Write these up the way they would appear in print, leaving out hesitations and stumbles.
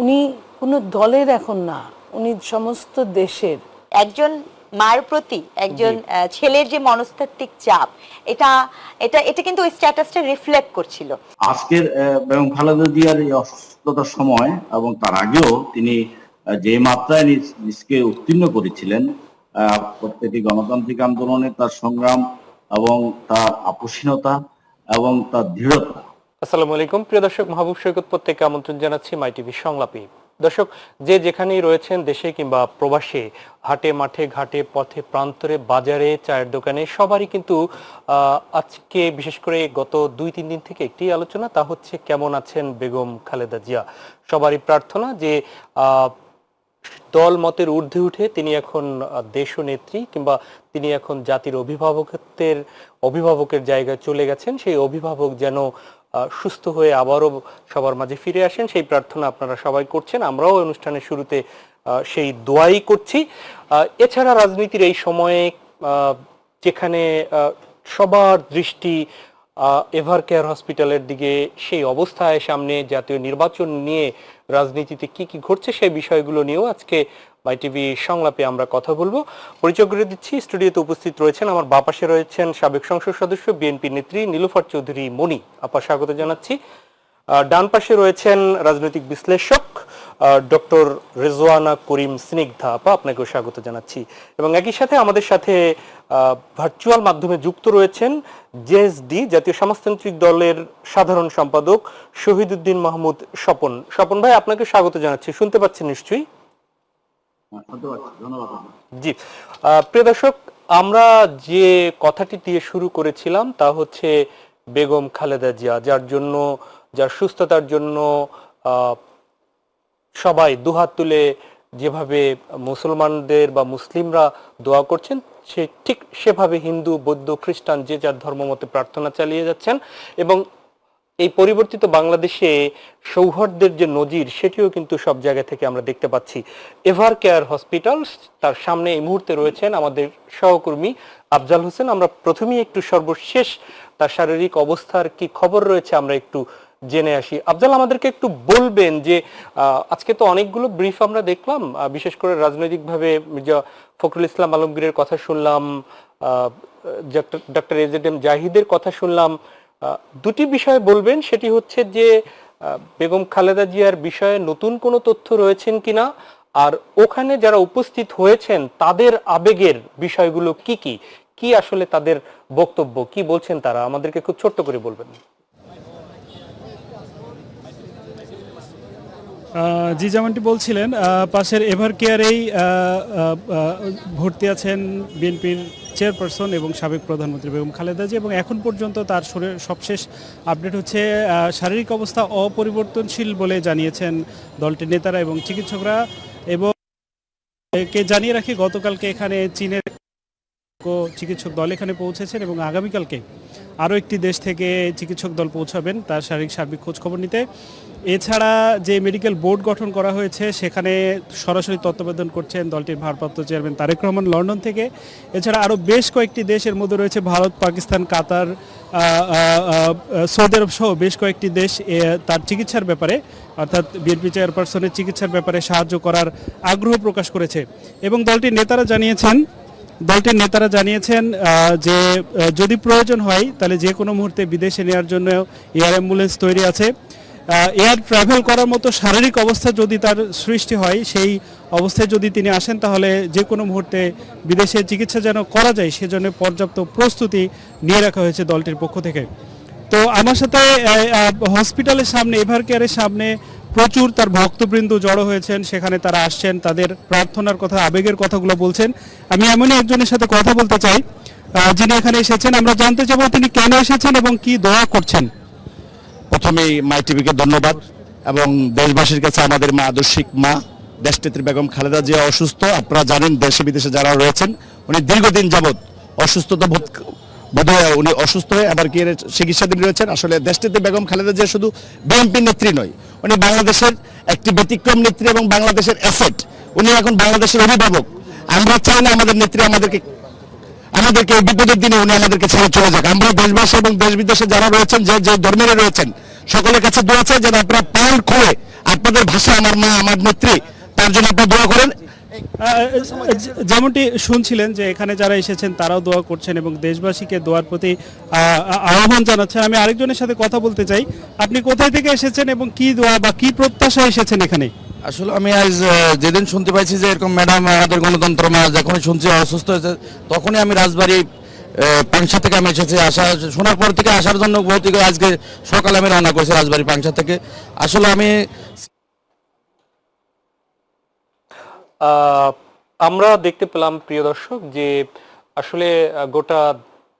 উনি কোনো দলের এখন না, উনি সমস্ত দেশের। একজন মায়ের প্রতি একজন ছেলের যে মনস্তাত্ত্বিক চাপ, এটা এটা এটা কিন্তু ওই স্ট্যাটাসটা রিফ্লেক্ট করছিল। আজকের বেগম খালেদা জিয়ার এই অসুস্থতার সময় এবং তার আগেও তিনি যে মাত্রায় নিজকে উত্তীর্ণ করেছিলেন, প্রত্যেকটি গণতান্ত্রিক আন্দোলনে তার সংগ্রাম এবং তার আপোষহীনতা এবং তার দৃঢ়তা। আসসালামু আলাইকুম প্রিয় দর্শক, মাহবুব সৈকত প্রত্যেককে আমন্ত্রণ জানাচ্ছি মাই টিভি সংলাপে। দর্শক, যে যেখানেই রয়েছেন দেশে কিংবা প্রবাসে, হাটে মাঠে ঘাটে পথে প্রান্তরে বাজারে চায়ের দোকানে, সবারই কিন্তু আজকে বিশেষ করে গত 2-3 দিন থেকে একটি আলোচনা, তা হচ্ছে কেমন আছেন বেগম খালেদা জিয়া। সবারই প্রার্থনা যে দল মতের ঊর্ধ্বে উঠে তিনি এখন দেশনেত্রী কিংবা তিনি এখন জাতির অভিভাবকের জায়গায় চলে গেছেন। সেই অভিভাবক যেন সুস্থ হয়ে আবারও সবার মাঝে ফিরে আসেন, সেই প্রার্থনা আপনারা সবাই করছেন। আমরাও অনুষ্ঠানের শুরুতে সেই দোয়াই করছি। এছাড়া রাজনীতির এই সময়ে যেখানে সবার দৃষ্টি এভার কেয়ার হসপিটালের দিকে, সেই অবস্থায় সামনে জাতীয় নির্বাচন নিয়ে রাজনীতিতে কি কি ঘটছে সেই বিষয়গুলো নিয়েও আজকে মাই টিভি সংলাপে আমরা কথা বলবো। পরিচয় করে দিচ্ছি, স্টুডিওতে উপস্থিত রয়েছেন আমার বাঁ পাশে রয়েছেন সাবেক সংসদ সদস্য বিএনপি নেত্রী নীলুফার চৌধুরী মনি আপা, স্বাগত জানাচ্ছি। ডান পাশে রয়েছেন রাজনৈতিক বিশ্লেষক ডক্টর রেজওয়ানা করিম স্নিগ্ধা আপা, আপনাকেও স্বাগত জানাচ্ছি। এবং একই সাথে আমাদের সাথে ভার্চুয়াল মাধ্যমে যুক্ত রয়েছেন জেএসডি জাতীয় সমাজতান্ত্রিক দলের সাধারণ সম্পাদক শহীদুদ্দিন মাহমুদ স্বপন। স্বপন ভাই, আপনাকে স্বাগত জানাচ্ছি, শুনতে পাচ্ছেন নিশ্চয়ই? জি। প্রিয় দর্শক, আমরা যে কথাটি দিয়ে শুরু করেছিলাম তা হচ্ছে বেগম খালেদা জিয়া, যার সুস্থতার জন্য সবাই দুহাত তুলে যেভাবে মুসলমানদের বা মুসলিমরা দোয়া করছেন, ঠিক সেভাবে হিন্দু, বৌদ্ধ, খ্রিস্টান যে যার ধর্মমতে প্রার্থনা চালিয়ে যাচ্ছেন। এবং এই পরিবর্তিত বাংলাদেশে সৌহার্দ্যের যে নজির, সেটিও কিন্তু সব জায়গা থেকে আমরা দেখতে পাচ্ছি। এভার কেয়ার হসপিটাল, তার সামনে এই মুহূর্তে রয়েছেন আমাদের সহকর্মী আফজাল হোসেন। আমরা প্রথমেই একটু সর্বশেষ তার শারীরিক অবস্থার কি খবর রয়েছে আমরা একটু জেনে আসি। আফজাল, আমাদেরকে একটু বলবেন যে আজকে তো অনেকগুলো ব্রিফ আমরা দেখলাম, বিশেষ করে রাজনৈতিকভাবে মির্জা ফখরুল ইসলাম আলমগীরের কথা শুনলাম, ডক্টর এজেডএম জাহিদের কথা শুনলাম। দুটি বিষয় বলবেন, সেটি হচ্ছে যে বেগম খালেদা জিয়ার বিষয়ে নতুন কোনো তথ্য রয়েছেন কিনা, আর ওখানে যারা উপস্থিত হয়েছেন তাদের আবেগের বিষয়গুলো কি কি, কি আসলে তাদের বক্তব্য, কি বলছেন তারা, আমাদেরকে খুব ছোট্ট করে বলবেন। জি, যেমনটি বলছিলেন, পাশের এভার কেয়ারেই ভর্তি আছেন বিএনপির চেয়ারপারসন এবং সাবেক প্রধানমন্ত্রী বেগম খালেদা জিয়া। এবং এখন পর্যন্ত তার সবশেষ আপডেট হচ্ছে শারীরিক অবস্থা অপরিবর্তনশীল বলে জানিয়েছেন দলটির নেতারা এবং চিকিৎসকরা। এবং জানিয়ে রাখি, গতকালকে এখানে চীনের চিকিৎসক দল এখানে পৌঁছেছেন এবং আগামীকালকে আরও একটি দেশ থেকে চিকিৎসক দল পৌঁছাবেন তার শারীরিক সার্বিক খোঁজখবর নিতে। এছাড়া যে মেডিকেল বোর্ড গঠন করা হয়েছে সেখানে সরাসরি তত্ত্বাবধান করছেন দলটির ভারপ্রাপ্ত চেয়ারম্যান তারেক রহমান লন্ডন থেকে। এছাড়া আরও বেশ কয়েকটি দেশের মধ্যে রয়েছে ভারত, পাকিস্তান, কাতার, সৌদি আরব সহ বেশ কয়েকটি দেশ তার চিকিৎসার ব্যাপারে, অর্থাৎ বিএনপি চেয়ারপারসনের চিকিৎসার ব্যাপারে সাহায্য করার আগ্রহ প্রকাশ করেছে। এবং দলটির নেতারা জানিয়েছেন যে যদি প্রয়োজন হয় তাহলে যে কোনো মুহূর্তে বিদেশে নেওয়ার জন্য এয়ার অ্যাম্বুলেন্স তৈরি আছে। এয়ার ট্রাভেল করার মতো শারীরিক অবস্থা যদি তার সৃষ্টি হয়, সেই অবস্থায় যদি তিনি আসেন, তাহলে যে কোনো মুহূর্তে বিদেশে চিকিৎসা যেন করা যায় সেজন্য পর্যাপ্ত প্রস্তুতি নিয়ে রাখা হয়েছে দলটির পক্ষ থেকে। তো আমার সাথে হসপিটালের সামনে, এভার কেয়ারের সামনে প্রচুর তার ভক্তবৃন্দ জড়ো হয়েছেন, সেখানে তারা আসছেন, তাদের প্রার্থনার কথা, আবেগের কথাগুলো বলছেন। আমি এমনই একজনের সাথে কথা বলতে চাই যিনি এখানে এসেছেন। আমরা জানতে চাইব তিনি কেন এসেছেন এবং কি দোয়া করছেন। প্রথমেই মাই টিভিকে ধন্যবাদ এবং দেশবাসীর কাছে আমাদের মা, আদর্শিক মা দেশনেত্রী বেগম খালেদা জিয়া অসুস্থ। আপনারা জানেন দেশে বিদেশে যারা রয়েছেন, উনি দীর্ঘদিন যাবৎ অসুস্থতা বোধহয় উনি অসুস্থ হয়ে আবার কি চিকিৎসাধীন রয়েছেন। আসলে দেশনেত্রী বেগম খালেদা জিয়া শুধু বিএনপি নেত্রী নয়, উনি বাংলাদেশের একটি ব্যতিক্রম নেত্রী এবং বাংলাদেশের অ্যাসেট। উনি এখন বাংলাদেশের অভিভাবক। আমরা চাই না আমাদের নেত্রী আমাদেরকে বিপদের দিনে উনি আমাদেরকে ছেড়ে চলে যাক। আমরা দেশবাসী এবং দেশ বিদেশে যারা রয়েছেন, যে ধর্মের রয়েছেন, সকলের কাছে দোয়া চাই যেন আপনারা প্রাণ খুলে আপনাদের ভাষা আমার মা আমার নেত্রী তার জন্য আপনারা দোয়া করেন। যেমনটি শুনছিলেন যে এখানে যারা এসেছেন তারাও দোয়া করছেন এবং দেশবাসীকে দোয়ার প্রতি আহ্বান জানাচ্ছেন। আমি আরেকজনের সাথে কথা বলতে চাই। আপনি কোথায় থেকে এসেছেন এবং কি দোয়া বা কি প্রত্যাশা এসেছেন এখানে? আসলে আমি আজ যেদিন শুনতে পাইছি যে এরকম ম্যাডাম আমাদের গণতন্ত্র মাস যখনই শুনছি অসুস্থ হয়েছে, তখনই আমি রাজবাড়ী পাংশা থেকে আমি এসেছি। শোনার পর থেকে আসার জন্য ভৌতিক আজকে সকালে আমি রওনা করেছি রাজবাড়ী পাংশা থেকে। আসলে আমি আমরা দেখতে পেলাম প্রিয় দর্শক যে আসলে গোটা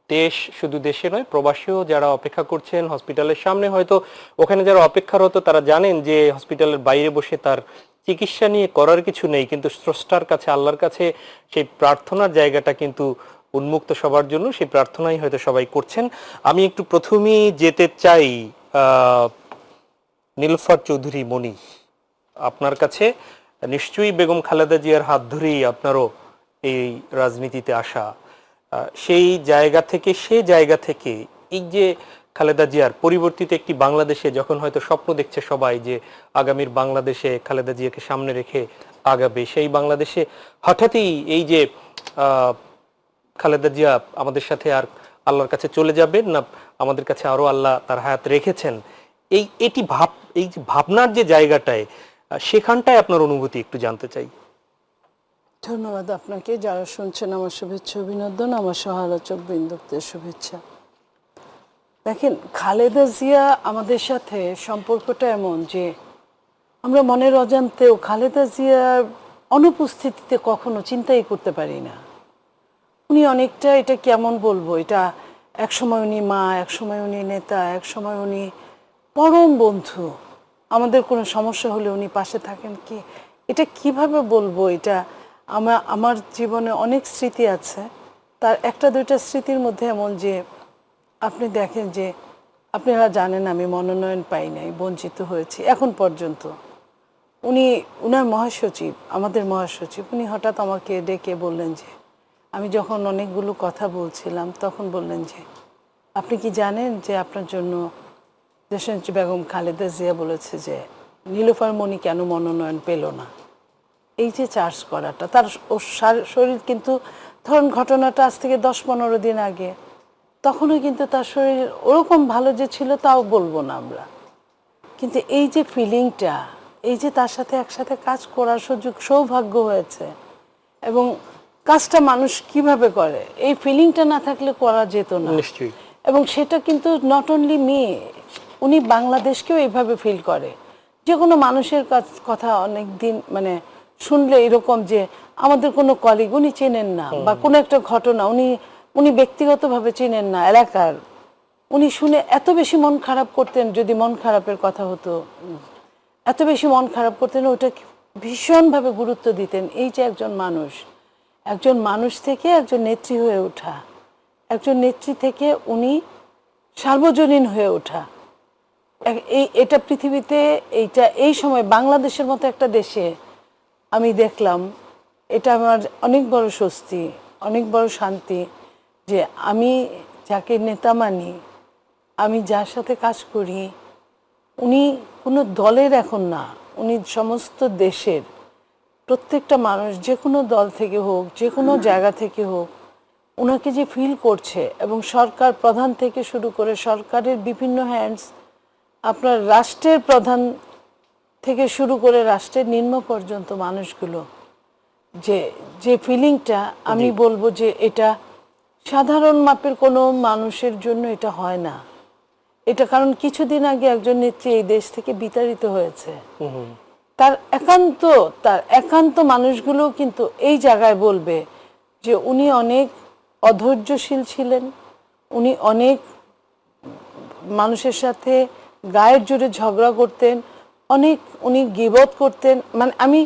দেশ, শুধু দেশে নয় প্রবাসীও যারা অপেক্ষা করছেন হসপিটালের সামনে, হয়তো ওখানে যারা অপেক্ষারত তারা জানেন যে হসপিটালের বাইরে বসে তার চিকিৎসা নিয়ে করার কিছু নেই, কিন্তু স্রষ্টার কাছে, আল্লাহর কাছে সেই প্রার্থনার জায়গাটা কিন্তু উন্মুক্ত সবার জন্য। সেই প্রার্থনাই হয়তো সবাই করছেন। আমি একটু প্রথমেই যেতে চাই নীলুফার চৌধুরী মনি, আপনার কাছে। নিশ্চয়ই বেগম খালেদা জিয়ার হাত ধরেই আপনারও এই রাজনীতিতে আসা। সেই জায়গা থেকে এই যে খালেদা জিয়ার পরিবর্তিত একটি বাংলাদেশে যখন হয়তো স্বপ্ন দেখছে সবাই যে আগামীর বাংলাদেশে খালেদা জিয়াকে সামনে রেখে আগাবে, সেই বাংলাদেশে হঠাৎই এই যে খালেদা জিয়া আমাদের সাথে আর আল্লাহর কাছে চলে যাবেন না, আমাদের কাছে আরো আল্লাহ তার হায়াত রেখেছেন, এই যে ভাবনার যে জায়গাটায়, সেখানটায় আপনার অনুভূতি একটু জানতে চাই। ধন্যবাদ আপনাকে। যারা শুনছেন আমার শুভেচ্ছা অভিনন্দন, আমার সহালোচক বৃন্দদের শুভেচ্ছা। দেখেন, খালেদা জিয়া আমাদের সাথে সম্পর্কটা এমন যে আমরা মনের অজান্তেও খালেদা জিয়ার অনুপস্থিতিতে কখনো চিন্তাই করতে পারি না। উনি অনেকটা, এটা কেমন বলবো, এটা একসময় উনি মা, একসময় উনি নেতা, একসময় উনি পরম বন্ধু। আমাদের কোনো সমস্যা হলে উনি পাশে থাকেন। কি এটা কিভাবে বলবো, এটা আমার জীবনে অনেক স্মৃতি আছে। তার একটা দুইটা স্মৃতির মধ্যে এমন যে আপনি দেখেন যে আপনারা জানেন আমি মনোনয়ন পাই নাই, বঞ্চিত হয়েছি এখন পর্যন্ত। উনার মহাসচিব, আমাদের মহাসচিব, উনি হঠাৎ আমাকে ডেকে বললেন যে, আমি যখন অনেকগুলো কথা বলছিলাম তখন বললেন যে, আপনি কি জানেন যে আপনার জন্য দেশনেত্রী বেগম খালেদা জিয়া বলেছে যে নীলুফার মনি কেন মনোনয়ন পেল না। এই যে চার্জ করাটা, তার শরীর কিন্তু, ধরুন ঘটনাটা আজ থেকে 10-15 দিন আগে, তখনও কিন্তু তার শরীর ওরকম ভালো যে ছিল তাও বলবো না আমরা, কিন্তু এই যে ফিলিংটা, এই যে তার সাথে একসাথে কাজ করার সৌভাগ্য হয়েছে, এবং কাজটা মানুষ কিভাবে করে এই ফিলিংটা না থাকলে করা যেত না নিশ্চয়ই। এবং সেটা কিন্তু নট অনলি মি, উনি বাংলাদেশকেও এইভাবে ফিল করে। যে কোনো মানুষের কথা অনেক দিন মানে শুনলে এরকম যে আমাদের কোনো কলিগ উনি চেনেন না, বা কোনো একটা ঘটনা উনি ব্যক্তিগতভাবে চেনেন না এলাকার, উনি শুনে এত বেশি মন খারাপ করতেন। যদি মন খারাপের কথা হতো, এত বেশি মন খারাপ করতেন, ওটা ভীষণভাবে গুরুত্ব দিতেন। এই যে একজন মানুষ থেকে একজন নেত্রী হয়ে ওঠা, একজন নেত্রী থেকে উনি সার্বজনীন হয়ে ওঠা, এটা পৃথিবীতে এই সময় বাংলাদেশের মতো একটা দেশে আমি দেখলাম। এটা আমার অনেক বড় স্বস্তি, অনেক বড় শান্তি যে আমি যাকে নেতা মানি, আমি যার সাথে কাজ করি, উনি কোনো দলের এখন না, উনি সমস্ত দেশের প্রত্যেকটা মানুষ, যে কোনো দল থেকে হোক, যে কোনো জায়গা থেকে হোক, ওনাকে যে ফিল করছে। এবং সরকার প্রধান থেকে শুরু করে সরকারের বিভিন্ন হ্যান্ডস, আপনার রাষ্ট্রের প্রধান থেকে শুরু করে রাষ্ট্রের নিম্ন পর্যন্ত মানুষগুলো যে ফিলিংটা, আমি বলবো যে এটা সাধারণ মাপের কোনো মানুষের জন্য এটা হয় না। এটা কারণ কিছুদিন আগে একজন নেত্রী এই দেশ থেকে বিতাড়িত হয়েছে। তার একান্ত মানুষগুলো কিন্তু এই জায়গায় বলবে যে উনি অনেক অধৈর্যশীল ছিলেন, উনি অনেক মানুষের সাথে গায়ের জোরে ঝগড়া করতেন, উনি গীবত করতেন। মানে আমি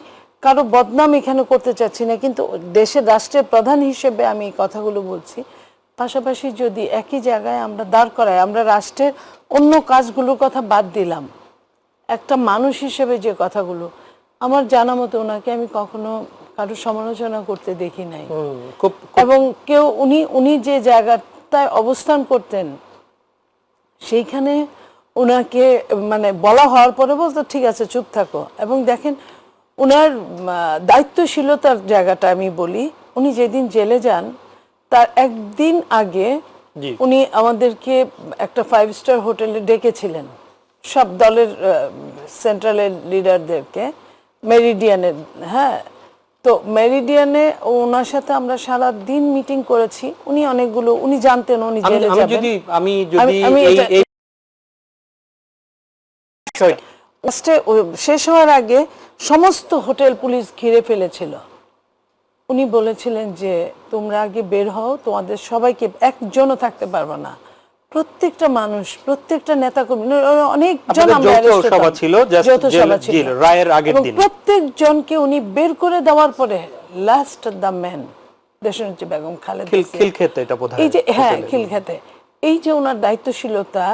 কারো বদনাম এখানে করতে চাচ্ছি না, কিন্তু দেশের রাষ্ট্রের প্রধান হিসেবে আমি এই কথাগুলো বলছি। পাশাপাশি যদি একই জায়গায় আমরা দাঁড় করাই, আমরা রাষ্ট্রের অন্য কাজগুলোর কথা বাদ দিলাম, একটা মানুষ হিসেবে যে কথাগুলো, আমার জানা মতো ওনাকে আমি কখনো কারো সমালোচনা করতে দেখি নাই। এবং উনি যে জায়গাটায় অবস্থান করতেন, সেইখানে ওনাকে মানে বলা হওয়ার পরে বলতো ঠিক আছে চুপ থাকো। এবং দেখেন ওনার দায়িত্বশীলতার জায়গাটা আমি বলি, উনি যেদিন জেলে যান তার একদিন আগে জি। উনি আমাদেরকে একটা 5 স্টার হোটেলে ডেকেছিলেন, সব দলের সেন্ট্রালের লিডারদেরকে, মেরিডিয়ানের। হ্যাঁ, তো মেরিডিয়ানে ওনার সাথে আমরা সারা দিন মিটিং করেছি। উনি অনেকগুলো, উনি জানতেন উনি আমি জেলে আমি যাবেন। যদি আমি যদি আমি এই এটা- এই বিষয়টি- লাস্টে শেষ হওয়ার আগে সমস্ত হোটেল পুলিশ ঘিরে ফেলেছিল। উনি বলেছিলেন যে তোমরা আগে বের হও, তোমাদের সবাইকে, একজনও থাকতে পারবে না। প্রত্যেকটা মানুষ, প্রত্যেকটা নেতাকর্মী, অনেকজন আপনাদের আমরা যৌথ arrest হতাম। সভা ছিল, just যৌথ সভা জেল- ছিল। জি, রায়ের আগের এবং দিন। প্রত্যেকজনকে উনি বের করে দেওয়ার পরে লাস্ট দ্য ম্যান দেশনেত্রী বেগম খালেদা জিয়া। খিলক্ষেতে এটা বোধহয় এই যে হ্যাঁ হোটেলে। খিলক্ষেতে, এই যে ওনার দায়িত্বশীলতা,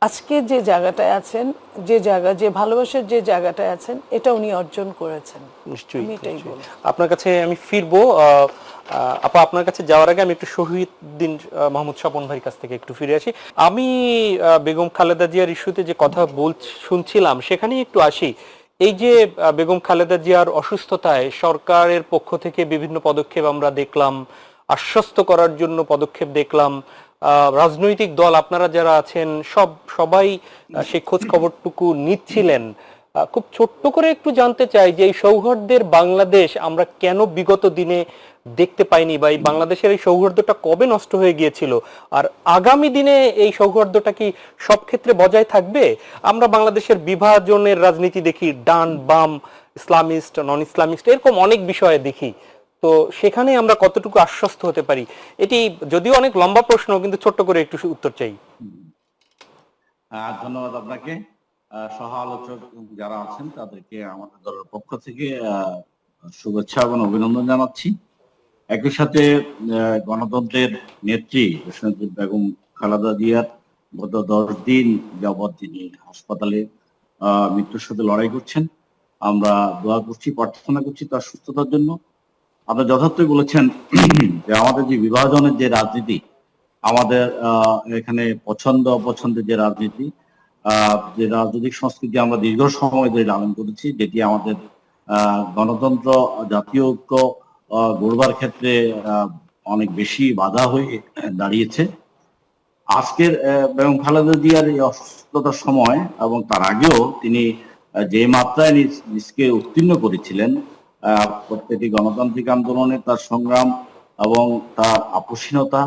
আজকে যে জায়গাটায় আছেন, যে ভালোবাসার যে জায়গাটায় আছেন, এটা উনি অর্জন করেছেন। নিশ্চয়ই, আমি এটাই নিশ্চয়ই। বলবো। আপনার কাছে আমি ফিরবো। আপা, আপনার কাছে যাওয়ার আগে আমি একটু শহীদুদ্দিন মাহমুদ স্বপন ভাইয়ের কাছ থেকে একটু ফিরে আসি। আমি বেগম খালেদা জিয়ার ইস্যুতে যে কথা শুনছিলাম সেখানেই একটু আসি। এই যে বেগম খালেদা জিয়ার অসুস্থতায় সরকারের পক্ষ থেকে বিভিন্ন পদক্ষেপ আমরা দেখলাম, আশ্বস্ত করার জন্য পদক্ষেপ দেখলাম। রাজনৈতিক দল আপনারা যারা আছেন সবাই সেই খোঁজ খবরটুকু নিচ্ছিলেন। খুব ছোট্ট করে একটু জানতে চাই যে এই সৌহার্দ্যের বাংলাদেশ আমরা কেন বিগত দিনে দেখতে পাইনি, বা এই বাংলাদেশের এই সৌহার্দ্যটা কবে নষ্ট হয়ে গিয়েছিল, আর আগামী দিনে এই সৌহার্দ্যটা কি সব ক্ষেত্রে বজায় থাকবে? আমরা বাংলাদেশের বিভাজনের রাজনীতি দেখি, ডান বাম, ইসলামিস্ট নন ইসলামিস্ট, এরকম অনেক বিষয়ে দেখি। তো সেখানে আমরা কতটুকু আশ্বস্ত হতে পারি? এটি যদিও অনেক লম্বা প্রশ্ন, কিন্তু ছোট্ট করে একটু উত্তর চাই। ধন্যবাদ আপনাকে। সহ আলোচক যারা আছেন তাদেরকে আমাদের দলের পক্ষ থেকে শুভেচ্ছা এবং অভিনন্দন জানাচ্ছি। একই সাথে গণতন্ত্রের নেত্রী দেশনেত্রী বেগম খালেদা জিয়ার গত 10 দিন যাবৎ তিনি হাসপাতালে মৃত্যুর সাথে লড়াই করছেন। আমরা দোয়া করছি, প্রার্থনা করছি তার সুস্থতার জন্য। আপনি যথার্থই বলেছেন যে আমাদের যে বিভাজনের যে রাজনীতি, আমাদের এখানে পছন্দ অপছন্দের যে রাজনীতি, যে রাজনৈতিক সংস্কৃতি আমরা দীর্ঘ সময় ধরে লালন করেছি, যেটি আমাদের গণতন্ত্র, জাতীয় ঐক্য গড়বার ক্ষেত্রে অনেক বেশি বাধা হয়ে দাঁড়িয়েছে। আজকের বেগম খালেদা জিয়ার এই অসুস্থতার সময় এবং তার আগেও তিনি যে মাত্রায় নিজকে উত্তীর্ণ করেছিলেন, প্রত্যেকটি গণতান্ত্রিক আন্দোলনে তার সংগ্রাম এবং তার আপোষহীনতা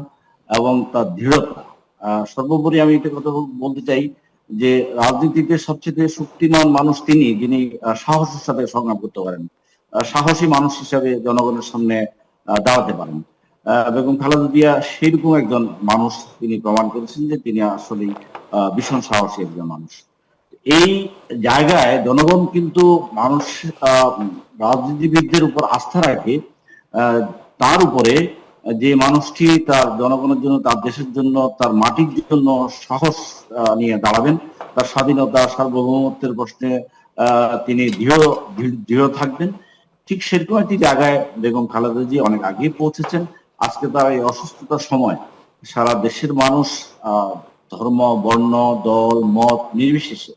এবং তার দৃঢ়তা, সর্বোপরি আমি একটা কথা বলতে চাই যে রাজনীতিতে সবচেয়ে শক্তিমান মানুষ তিনি, যিনি সাহসের সাথে সংগ্রাম করতে পারেন, সাহসী মানুষ হিসাবে জনগণের সামনে দাঁড়াতে পারেন। বেগম খালেদা জিয়া সেইরকম একজন মানুষ, তিনি প্রমাণ করেছেন যে তিনি আসলে ভীষণ সাহসী একজন মানুষ। এই জায়গায় জনগণ কিন্তু মানুষ রাজনীতিবিদদের উপর আস্থা রাখে, তার উপরে যে মানুষটি তার জনগণের জন্য, তার দেশের জন্য, তার মাটির জন্য সাহস নিয়ে দাঁড়াবেন, তার স্বাধীনতা সার্বভৌমত্বের প্রশ্নে তিনি দৃঢ় থাকবেন, ঠিক সেরকম একটি জায়গায় বেগম খালেদা জি অনেক আগে পৌঁছেছেন। আজকে তার এই অসুস্থতার সময় সারা দেশের মানুষ ধর্ম, বর্ণ, দল, মত নির্বিশেষে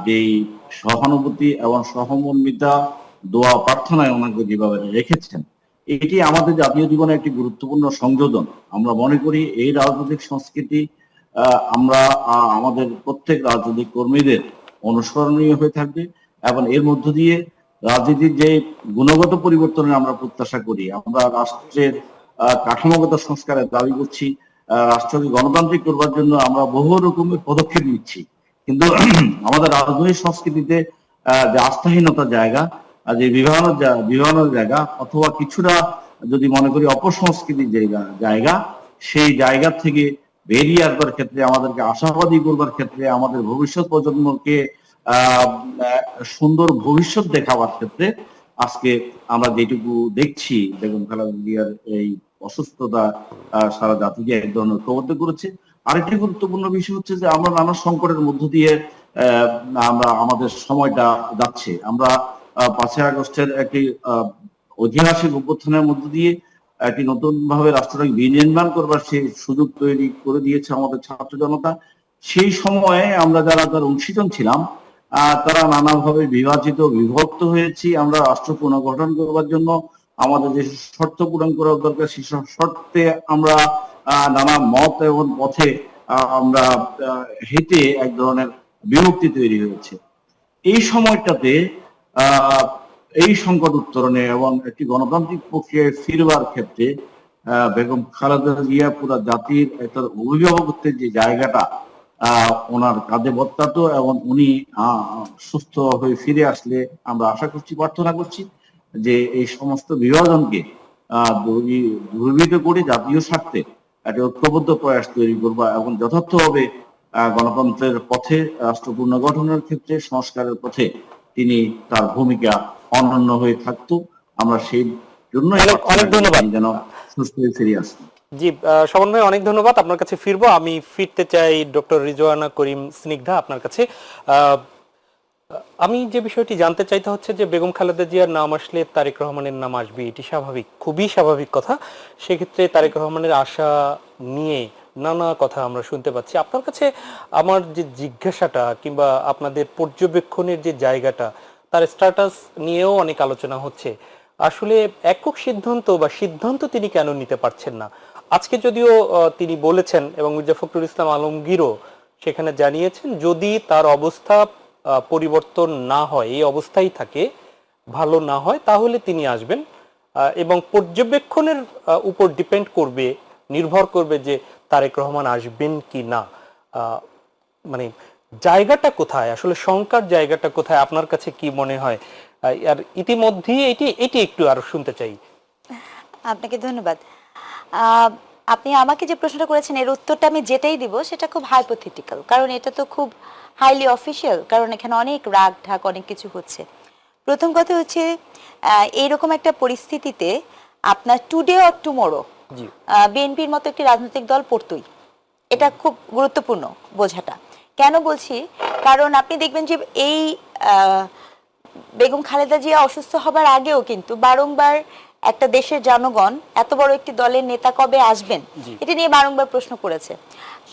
যেই সহানুভূতি এবং সহমর্মিতা, দোয়া প্রার্থনায় ওনাকে যেভাবে রেখেছেন, এটি আমাদের জাতীয় জীবনে একটি গুরুত্বপূর্ণ সংযোজন। আমরা মনে করি এই রাজনৈতিক সংস্কৃতি আমরা আমাদের প্রত্যেক রাজনৈতিক কর্মীদের অনুসরণীয় হয়ে থাকবে এবং এর মধ্য দিয়ে রাজনীতির যে গুণগত পরিবর্তনের আমরা প্রত্যাশা করি, আমরা রাষ্ট্রের কাঠামোগত সংস্কারের দাবি করছি, রাষ্ট্রকে গণতান্ত্রিক করবার জন্য আমরা বহু রকমের পদক্ষেপ নিচ্ছি, কিন্তু আমাদের রাজনৈতিক সংস্কৃতিতে যে আস্থাহীনতার জায়গা, যে বিভাজনের জায়গা, অথবা কিছুটা যদি মনে করি অপসংস্কৃতির জায়গা, সেই জায়গা থেকে বেরিয়ে আসবার ক্ষেত্রে, আমাদেরকে আশাবাদী করবার ক্ষেত্রে, আমাদের ভবিষ্যৎ প্রজন্মকে সুন্দর ভবিষ্যৎ দেখাবার ক্ষেত্রে আজকে আমরা যেটুকু দেখছি, বেগম খালেদা জিয়ার এই অসুস্থতা সারা জাতিকে এক ধরনের ঐক্যবদ্ধ করেছে। আরেকটি গুরুত্বপূর্ণ বিষয় হচ্ছে যে আমরা নানা সংকটের মধ্য দিয়ে আমরা আমাদের সময়টা যাচ্ছে। আমরা 5ই আগস্টের একটি ঐতিহাসিক অভ্যুত্থানের মধ্য দিয়ে একটি নতুন ভাবে রাষ্ট্রটাকে বিনির্মাণ করবার সেই সুযোগ তৈরি করে দিয়েছে আমাদের ছাত্র জনতা। সেই সময়ে আমরা যারা তার অংশীজন ছিলাম তারা নানাভাবে বিভাজিত বিভক্ত হয়েছি। আমরা রাষ্ট্র পুনর্গঠন করবার জন্য আমাদের যে শর্ত পূরণ করা দরকার সেসব শর্তে আমরা নানা মত এবং পথে আমরা হেঁটে এক ধরনের বিভক্তি তৈরি হয়েছে। এই সময়টাতে এই সংকট উত্তরণে এবং একটি গণতান্ত্রিক প্রক্রিয়ায় ফিরবার ক্ষেত্রে বেগম খালেদা জিয়া পুরা জাতির একটা অভিভাবকত্বের যে জায়গাটা ওনার কাঁধে বর্তাত, এবং উনি সুস্থ হয়ে ফিরে আসলে আমরা আশা করছি, প্রার্থনা করছি যে এই সমস্ত বিভাজনকে দূরীভূত করে জাতীয় স্বার্থে একটা ঐক্যবদ্ধ প্রয়াস তৈরি করবা এবং যথার্থভাবে গণতন্ত্রের পথে, রাষ্ট্র পুনর্গঠনের ক্ষেত্রে, সংস্কারের পথে তিনি তার ভূমিকা অনন্য হয়ে থাকতো। আমরা সেই জন্য অনেক ধন্যবাদ। যেন সুস্থ হয়ে ফিরে আসেন। জি, শোভন ভাই অনেক ধন্যবাদ। আপনার কাছে ফিরবো। আমি ফিরতে চাই ডক্টর রিজওয়ানা করিম স্নিগ্ধা আপনার কাছে। আমি যে বিষয়টি জানতে চাইতে হচ্ছে যে বেগম খালেদা জিয়ার নাম আসলে তারেক রহমানের নাম আসবে, এটি স্বাভাবিক, খুবই স্বাভাবিক কথা। সেক্ষেত্রে তারেক রহমানের আশা নিয়ে নানা কথা আমরা শুনতে পাচ্ছি। আপনার কাছে আমার যে জিজ্ঞাসাটা কিংবা আপনাদের পর্যবেক্ষণের যে জায়গাটা, তার স্ট্যাটাস নিয়েও অনেক আলোচনা হচ্ছে। আসলে একক সিদ্ধান্ত বা সিদ্ধান্ত তিনি কেন নিতে পারছেন না? আজকে যদিও তিনি বলেছেন এবং মির্জা ফখরুল ইসলাম আলমগীরও সেখানে জানিয়েছেন, যদি তার অবস্থা পরিবর্তন না হয়, এই অবস্থায় থাকে, ভালো না হয়, তাহলে তিনি আসবেন এবং পর্যবেক্ষণের উপর ডিপেন্ড করবে, নির্ভর করবে যে তারেক রহমান আসবেন কি না। মানে জায়গাটা কোথায়, আসলে শঙ্কার জায়গাটা কোথায়, আপনার কাছে কি মনে হয়? আর ইতিমধ্যেই এটি একটু আরো শুনতে চাই। আপনাকে ধন্যবাদ। আপনি আমাকে যে প্রশ্নটা করেছেন এর উত্তরটা আমি যেটাই দিব সেটা খুব হাইপোথেটিক্যাল, কারণ এটা তো খুব হাইলি অফিসিয়াল, কারণ এখানে অনেক রাগ ঢাক অনেক কিছু হচ্ছে। প্রথম কথা হচ্ছে এইরকম একটা পরিস্থিতিতে আপনার টুডে অর টুমোরো বিএনপির মতো একটি রাজনৈতিক দল পড়তই, এটা খুব গুরুত্বপূর্ণ বোঝাটা। কেন বলছি? কারণ আপনি দেখবেন যে এই বেগম খালেদা জিয়া অসুস্থ হবার আগেও কিন্তু বারংবার একটা দেশের জনগণ এত বড় একটি দলের নেতা কবে আসবেন এটা নিয়ে বারংবার প্রশ্ন করেছে।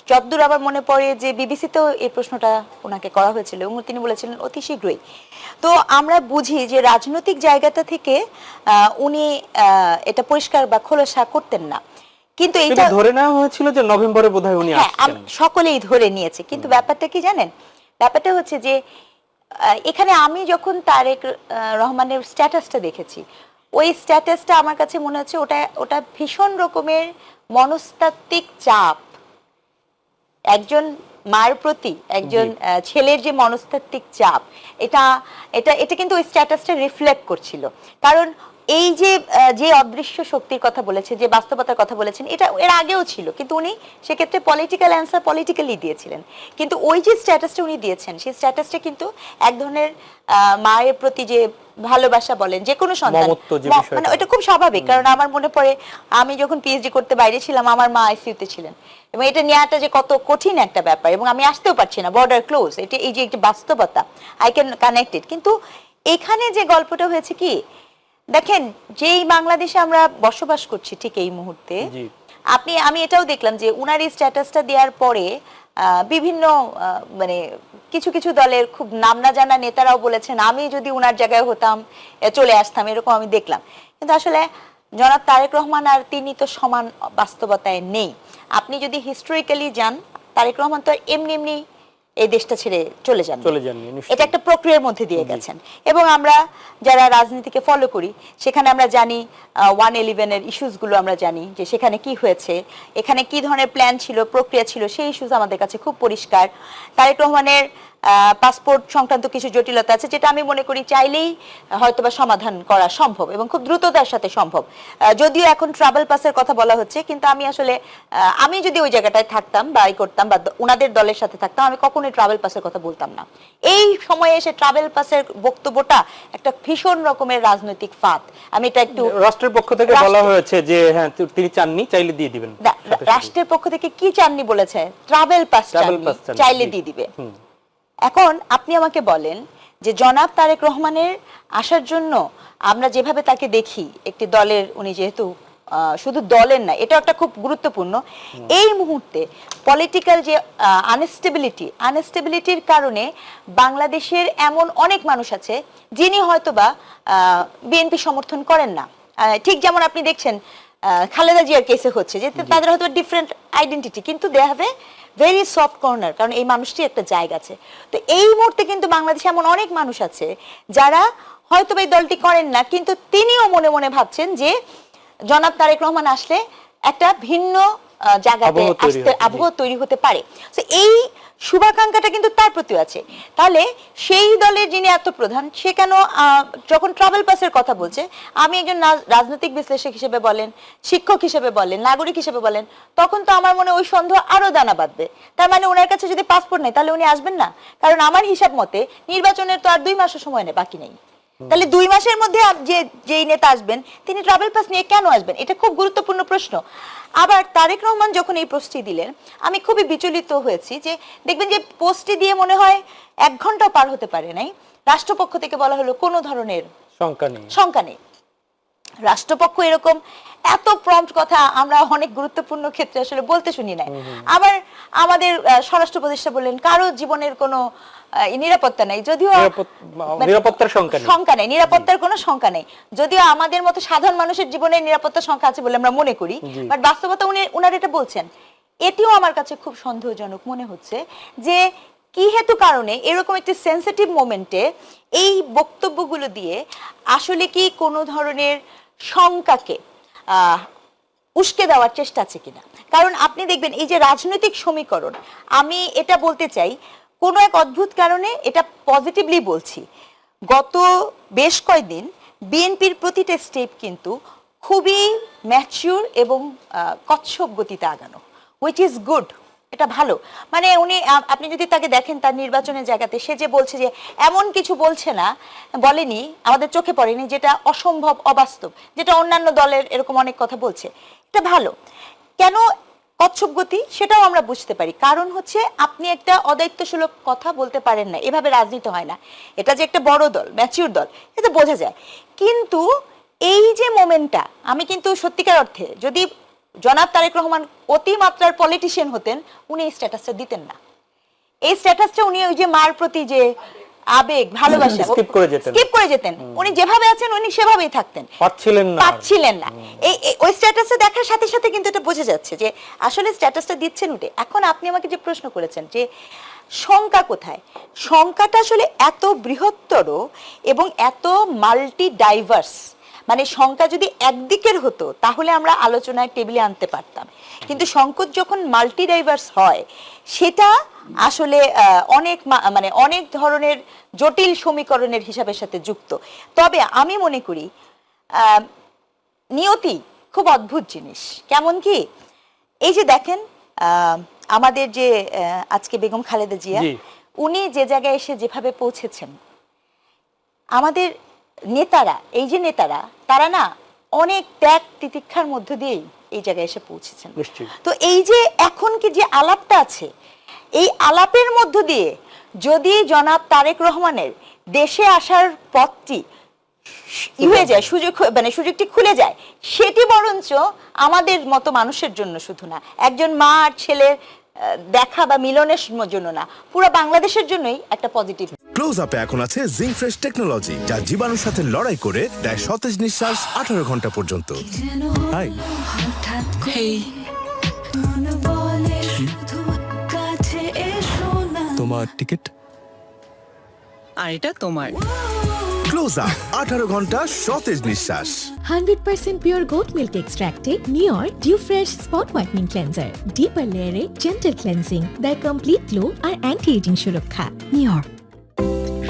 যতদূর আবার মনে পড়ে যে বিবিসিতেও এই প্রশ্নটা ওনাকে করা হয়েছিল এবং তিনি বলেছিলেন অতি শীঘ্রই। তো আমরা বুঝি যে রাজনৈতিক জায়গাটা থেকে উনি এটা পরিষ্কার বা খোলাসা করতেন না, কিন্তু এটা ধরে নেওয়া হয়েছিল যে নভেম্বরে বোধহয় উনি আসছেন। সকলেই ধরে নিয়েছে, কিন্তু ব্যাপারটা কি জানেন? ব্যাপারটা হচ্ছে যে এখানে আমি যখন তারেক রহমানের স্ট্যাটাসটা দেখেছি, ওই স্ট্যাটাসটা আমার কাছে মনে হচ্ছে ওটা ভীষণ রকমের মনস্তাত্ত্বিক চাপ একজন মায়ের প্রতি, একজন ছেলের যে মনস্তাত্ত্বিক চাপ, এটা এটা এটা কিন্তু ওই স্ট্যাটাসটা রিফ্লেক্ট করছিল। কারণ এই যে অদৃশ্য শক্তির কথা বলেছে, যে বাস্তবতার কথা বলেছেন, এটা এর আগেও ছিল, কিন্তু উনি সেক্ষেত্রে পলিটিক্যাল অ্যান্সার পলিটিক্যালি দিয়েছিলেন। কিন্তু ওই যে স্ট্যাটাসটা উনি দিয়েছেন, সেই স্ট্যাটাসটা কিন্তু এক ধরনের মায়ের প্রতি যে ভালোবাসা বলেন, যে কোনো সন্তান, মানে এটা খুব স্বাভাবিক। কারণ আমার মনে পড়ে আমি যখন পিএইচডি করতে বাইরে ছিলাম, আমার মা আইসিইউতে ছিলেন এবং এটা নেওয়াটা যে কত কঠিন একটা ব্যাপার, এবং আমি আসতেও পারছি না, বর্ডার ক্লোজ, এটা এই যে একটি বাস্তবতা, আই ক্যান কানেক্টেড। কিন্তু এখানে যে গল্পটা হয়েছে কি, দেখেন, যেই বাংলাদেশে আমরা বসবাস করছি ঠিক এই মুহূর্তে, আমি এটাও দেখলাম যে উনার এই স্ট্যাটাসটা দেওয়ার পরে বিভিন্ন মানে কিছু কিছু দলের খুব নাম না জানা নেতারাও বলেছেন আমি যদি উনার জায়গায় হতাম চলে আসতাম, এরকম আমি দেখলাম। কিন্তু আসলে জনাব তারেক রহমান আর তিনি তো সমান বাস্তবতায় নেই। আপনি যদি হিস্টোরিক্যালি যান, তারেক রহমান তো এমনি এমনি এই দেশটা ছেড়ে চলে যান, এটা একটা প্রক্রিয়ার মধ্যে দিয়ে গেছেন। এবং আমরা যারা রাজনীতিকে ফলো করি সেখানে আমরা জানি 111 এর ইস্যুসগুলো আমরা জানি, যে সেখানে কি হয়েছে, এখানে কি ধরনের প্ল্যান ছিল, প্রক্রিয়া ছিল, সেই ইস্যুস আমাদের কাছে খুব পরিষ্কার। তারেক রহমানের পাসপোর্ট সংক্রান্ত কিছু জটিলতা আছে, যেটা আমি মনে করি চাইলেই হয়তোবা সমাধান করা সম্ভব এবং খুব দ্রুততার সাথে সম্ভব। যদিও এখন ট্রাভেল পাসের কথা বলা হচ্ছে, কিন্তু আমি আসলে আমি যদি ওই জায়গাটায় থাকতাম বা করতাম বা ওনাদের দলের সাথে থাকতাম, আমি কখনোই ট্রাভেল পাসের কথা বলতাম না। এই সময়ে এসে ট্রাভেল পাসের বক্তব্যটা একটা ভীষণ রকমের রাজনৈতিক ফাঁদ। আমি এটা একটু রাষ্ট্রের পক্ষ থেকে বলা হয়েছে যে হ্যাঁ তিনি চাননি, চাইলে দিয়ে দিবেন। রাষ্ট্রের পক্ষ থেকে কি চাননি বলেছে? ট্রাভেল পাস চাইলে দিয়ে দিবে। এখন আপনি আমাকে বলেন যে জনাব তারেক রহমানের আসার জন্য আমরা যেভাবে তাকে দেখি, একটি দলের, উনি যেহেতু শুধু দলের না, এটা একটা খুব গুরুত্বপূর্ণ। এই মুহূর্তে পলিটিক্যাল যে আনস্টেবিলিটির কারণে বাংলাদেশের এমন অনেক মানুষ আছে যিনি হয়তোবা বিএনপি সমর্থন করেন না। ঠিক যেমন আপনি দেখছেন খালেদা জিয়ার কেসে হচ্ছে যে তাদের হয়তো ডিফারেন্ট আইডেন্টিটি, কিন্তু they have a very soft corner, কারণ এই মানুষটি একটা জায়গা আছে। তো এই মুহূর্তে কিন্তু বাংলাদেশে এমন অনেক মানুষ আছে যারা হয়তোবা এই দলটি করেন না, কিন্তু তিনিও মনে মনে ভাবছেন যে জনাব তারেক রহমান আসলে একটা ভিন্ন জায়গাতে আসতে আবহাওয়া তৈরি হতে পারে। তো এই শুভাকাঙ্ক্ষাটা কিন্তু তার প্রতি আছে। তাহলে সেই দলের যিনি এত প্রধান, সে কেন যখন ট্রাভেল পাসের কথা বলছে, আমি একজন রাজনৈতিক বিশ্লেষক হিসেবে বলেন, শিক্ষক হিসেবে বলেন, নাগরিক হিসেবে বলেন, তখন তো আমার মনে ওই সন্দেহ আরো দানা বাঁধবে। তার মানে ওনার কাছে যদি পাসপোর্ট নেই তাহলে উনি আসবেন না, কারণ আমার হিসাব মতে নির্বাচনের তো আর 2 মাসের সময় নেই, বাকি নেই। তাহলে 2 মাসের মধ্যে যেই নেতা আসবেন তিনি ট্রাভেল পাস নিয়ে কেন আসবেন? এটা খুব গুরুত্বপূর্ণ প্রশ্ন। আবার তারেক রহমান যখন এই পোস্টটি দিলেন, আমি খুবই বিচলিত হয়েছি যে দেখবেন যে পোস্টটি দিয়ে মনে হয় 1 ঘন্টা পার হতে পারে নাই, রাষ্ট্রপক্ষ থেকে বলা হলো কোনো ধরনের শঙ্কা নেই। রাষ্ট্রপক্ষ এরকম এত প্রম্পট কথা আমরা অনেক গুরুত্বপূর্ণ ক্ষেত্রে আসলে বলতে শুনি নাই। আবার আমাদের স্বরাষ্ট্র উপদেষ্টা বললেন কারো জীবনের কোনো নিরাপত্তা নাই, যদিও নিরাপত্তার শঙ্কা নেই, নিরাপত্তার কোনো শঙ্কা নেই, যদিও আমাদের মতো সাধারণ মানুষের জীবনে নিরাপত্তার শঙ্কা আছে বলে আমরা মনে করি, বাট বাস্তবতা উনারা এটা বলছেন। এটিও আমার কাছে খুব সন্দেহজনক মনে হচ্ছে যে কি হেতু কারণে এরকম একটি সেনসিটিভ মোমেন্টে এই বক্তব্যগুলো দিয়ে আসলে কি কোনো ধরনের শঙ্কাকে উস্কে দেওয়ার চেষ্টা আছে কিনা। কারণ আপনি দেখবেন এই যে রাজনৈতিক সমীকরণ, আমি এটা বলতে চাই কোনো এক অদ্ভুত কারণে এটা পজিটিভলি বলছি, গত বেশ কয়েকদিন বিএনপির প্রতিটা স্টেপ কিন্তু খুবই ম্যাচিউর এবং কচ্ছপ গতিতে আগানো, হুইচ ইজ গুড, এটা ভালো। মানে উনি, আপনি যদি তাকে দেখেন তার নির্বাচনের জায়গাতে, সে যে বলছে যে এমন কিছু বলছে না, বলেনি, আমাদের চোখে পড়েনি যেটা অসম্ভব, অবাস্তব, যেটা অন্যান্য দলের এরকম অনেক কথা বলছে, এটা ভালো। কেন কচ্ছপ গতি সেটাও আমরা বুঝতে পারি, কারণ হচ্ছে আপনি একটা অদায়িত্বসুলভ কথা বলতে পারেন না, এভাবে রাজনীতি হয় না। এটা যে একটা বড় দল, ম্যাচিউর দল, এটা বোঝা যায়। কিন্তু এই যে মোমেন্টটা, আমি কিন্তু সত্যিকার অর্থে যদি জনাব তারেক রহমান অতিমাত্রার পলিটিশিয়ান হতেন, উনি এই স্ট্যাটাসটা দিতেন না। এই স্ট্যাটাসটা উনি ওই যে মার প্রতি যে আবেগ, ভালোবাসা স্কিপ করে যেতেন। উনি যেভাবে আছেন উনি সেভাবেই থাকতেন, পাচ্ছিলেন না। ওই স্ট্যাটাসটা দেখার সাথে সাথে কিন্তু এটা বোঝা যাচ্ছে যে আসলে স্ট্যাটাসটা দিচ্ছেন উঠে। এখন আপনি আমাকে যে প্রশ্ন করেছেন যে শঙ্কা কোথায়, শঙ্কাটা আসলে এত বৃহত্তর এবং এত মাল্টি ডাইভার্স, মানে শঙ্কা যদি একদিকের হতো তাহলে আমরা আলোচনায় টেবিলে আনতে পারতাম, কিন্তু সংকট যখন মাল্টি ডাইভার্স হয় সেটা আসলে অনেক ধরনের জটিল সমীকরণের হিসাবের সাথে যুক্ত। তবে আমি মনে করি নিয়তি খুব অদ্ভুত জিনিস। কেমন কি, এই যে দেখেন আমাদের যে আজকে বেগম খালেদা জিয়া, উনি যে জায়গায় এসে যেভাবে পৌঁছেছেন, আমাদের নেতারা, এই যে নেতারা, তারা না অনেক ত্যাগ তিতিক্ষার মধ্য দিয়েই এই জায়গায় এসে পৌঁছেছেন। তো এই যে এখন কি যে আলাপটা আছে, এই আলাপের মধ্য দিয়ে যদি জনাব তারেক রহমানের দেশে আসার পথটি হয়ে যায়, সুযোগটি খুলে যায়, সেটি বরঞ্চ আমাদের মতো মানুষের জন্য শুধু না, একজন মা আর ছেলের দেখা বা মিলনের জন্য না, পুরো বাংলাদেশের জন্যই একটা পজিটিভ। ক্লোজ আপে এখন আছে জিঙ্ক ফ্রেশ টেকনোলজি, যা জীবাণুর সাথে লড়াই করে দেয় সতেজ নিঃশ্বাস 18 ঘন্টা পর্যন্ত। হাই তোমার টিকিট, আর এটা তোমার। ক্লোজ আপ 18 ঘন্টা সতেজ নিঃশ্বাস। 100% পিওর গোট মিল্ক এক্সট্রাক্টে নিওর dew fresh spot whitening cleanser, deeper লেয়ারে জেন্টাল ক্লেন্সিং দেয় কমপ্লিট গ্লো আর অ্যান্টি এজিং সুরক্ষা। নিওর।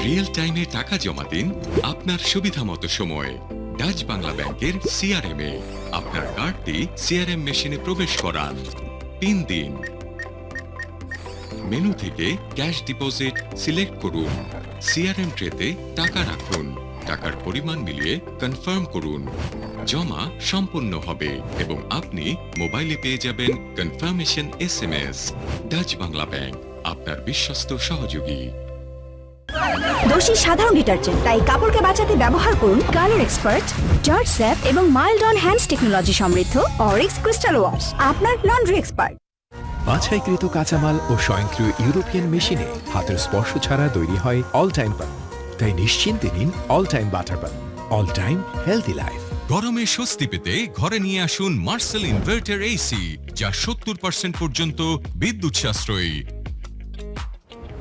রিয়েল টাইমে টাকা জমা দিন আপনার সুবিধা মতো সময়ে ডাচ বাংলা ব্যাংকের সিআরএম এ। আপনার কার্ডটি সিআরএম মেশিনে প্রবেশ করান, পিন দিন, মেনু থেকে ক্যাশ ডিপোজিট সিলেক্ট করুন, সিআরএম ট্রেতে টাকা রাখুন, টাকার পরিমাণ মিলিয়ে কনফার্ম করুন, জমা সম্পূর্ণ হবে এবং আপনি মোবাইলে পেয়ে যাবেন confirmation SMS. Dutch Bangla bank, আপনার বিশ্বস্ত সহযোগী। দোষী সাধারণ ডিটারজেন্ট, তাই কাপড়কে বাঁচাতে ব্যবহার করুন কালার এক্সপার্ট, জর্জ স্যাপ এবং মাইল্ড অন হ্যান্ডস টেকনোলজি সমৃদ্ধ অরিক্স ক্রিস্টাল ওয়াশ, আপনার লন্ড্রি এক্সপার্ট। বাছাইকৃত কাঁচামাল ও স্বয়ংক্রিয় ইউরোপিয়ান মেশিনে হাতের স্পর্শ ছাড়া তৈরি হয় অল টাইম পান। তাই নিশ্চিন্তে নিন অল টাইম বাটার পান, অল টাইম হেলদি লাইফ। গরমে স্বস্তি পেতে ঘরে নিয়ে আসুন মার্সেল ইনভার্টার এসি, যা 70% পর্যন্ত বিদ্যুৎ সাশ্রয়ী।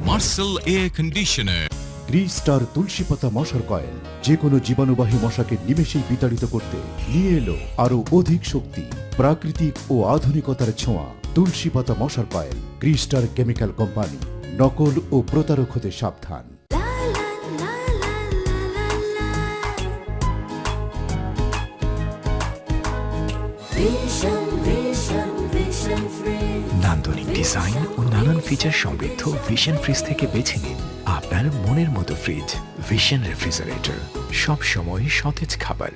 Marcel air conditioner. গ্রিস্টার তুলসী পাতা মশার কয়েল যে কোনো জীবাণুবাহী মশাকে নিমেষেই বিতাড়িত করতে নিয়ে এলো আরো অধিক শক্তি, প্রাকৃতিক ও আধুনিকতার ছোঁয়া। তুলসী পাতা মশার কয়েল, গ্রিস্টার কেমিক্যাল কোম্পানি। নকল ও প্রতারক হতে সাবধান। নান্দনিক ডিজাইন ও নানান ফিচার সমৃদ্ধ ভিশন ফ্রিজ থেকে বেছে নিন আপনার মনের মতো ফ্রিজ। ভিশন রেফ্রিজারেটর, সব সময় সতেজ খাবার।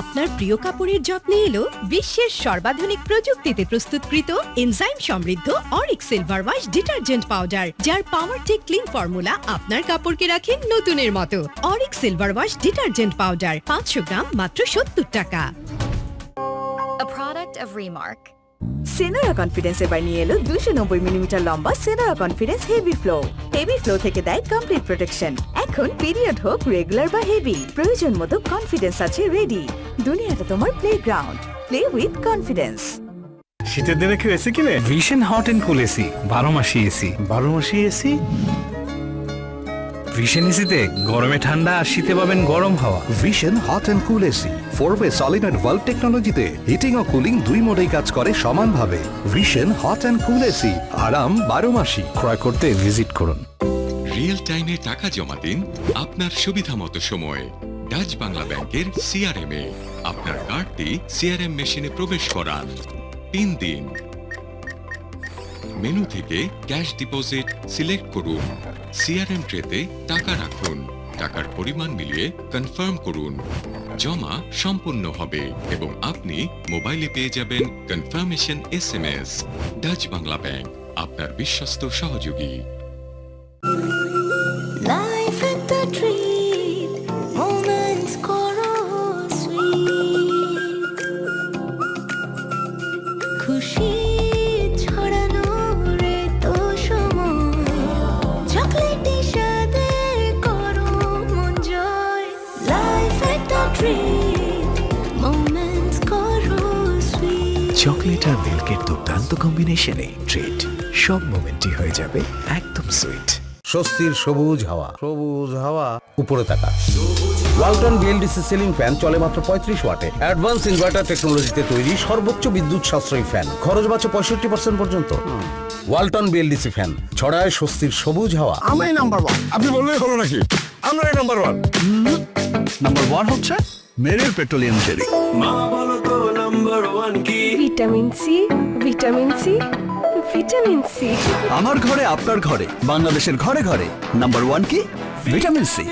আপনার প্রিয় কাপড়ের যত্নে এলো বিশ্বের সর্বাধুনিক প্রযুক্তিতে প্রস্তুতকৃত এনজাইম সমৃদ্ধ Arik silver wash detergent powder, যার পাওয়ার টেক ক্লিন ফর্মুলা আপনার কাপড়কে রাখে নতুনের মতো। Arik silver wash detergent powder 500 গ্রাম মাত্র 70 টাকা। A product of Remark. Senora confidence এবার নিয়ে এলো 290 মিলিমিটার লম্বা Senora confidence heavy flow. Heavy flow থেকে দেয় কমপ্লিট প্রোটেকশন। এখন পিরিয়ড হোক রেগুলার বা হেভি, প্রয়োজন মতো কনফিডেন্স আছে রেডি। দুনিয়াটা তোমার প্লেগ্রাউন্ড, প্লে উইথ কনফিডেন্স। শীতের দিনে কেউ এসি কিনে? Vision hot and cool AC, 12 মাসি এসি। 12 মাসি এসি? ভিশন এসিতে গরমে ঠান্ডা আর শীতে পাবেন গরম হাওয়া। Vision hot and cool AC 4-way solenoid valve টেকনোলজিতে হিটিং ও কুলিং দুই মোডেই কাজ করে সমানভাবে। Vision hot and cool AC, আরাম 12 মাসি। ক্রয় করতে ভিজিট করুন। রিয়েল টাইমে টাকা জমা দিন আপনার সুবিধা মতো সময়ে। ডাচ বাংলা ব্যাংকের সিআরএম এ আপনার কার্ডটি সিআরএম মেশিনে প্রবেশ করান, পিন দিন। মেনু থেকে ক্যাশ ডিপোজিট সিলেক্ট করুন। সিআরএম ট্রেতে টাকা রাখুন, টাকার পরিমাণ মিলিয়ে কনফার্ম করুন। জমা সম্পূর্ণ হবে এবং আপনি মোবাইলে পেয়ে যাবেন confirmation SMS. Dutch Bangla bank, আপনার বিশ্বস্ত সহযোগী। Life at the treat, moments করো sweet, খুশি ছড়ানো রে তো সময়, চকলেটের সাথে করো মন জয়। Life at the treat, moments করো sweet। চকলেট আর মিল্কের দুর্দান্ত কম্বিনেশনে ট্রিট, সব মোমেন্টই হয়ে যাবে একদম সুইট। স্বস্তির সবুজ হাওয়া, সবুজ হাওয়া উপরে তাকা। ওয়ালটন বিএলডিসি সিলিং ফ্যান চলে মাত্র 35 ওয়াটে। অ্যাডভান্স ইনভার্টার টেকনোলজিতে তৈরি সর্বোচ্চ বিদ্যুৎ সাশ্রয়ী ফ্যান, খরচ বাঁচে 65% পর্যন্ত। ওয়ালটন বিএলডিসি ফ্যান ছড়ায় স্বস্তির সবুজ হাওয়া। আমরাই নাম্বার 1, আপনি বললেই হলো নাকি? আমরাই নাম্বার 1। নাম্বার 1 হচ্ছে Meril petroleum jelly. Vitamin C, vitamin C, vitamin C. আমার ঘরে আপনার ঘরে বাংলাদেশের ঘরে ঘরে নাম্বার 1 কি? Vitamin C.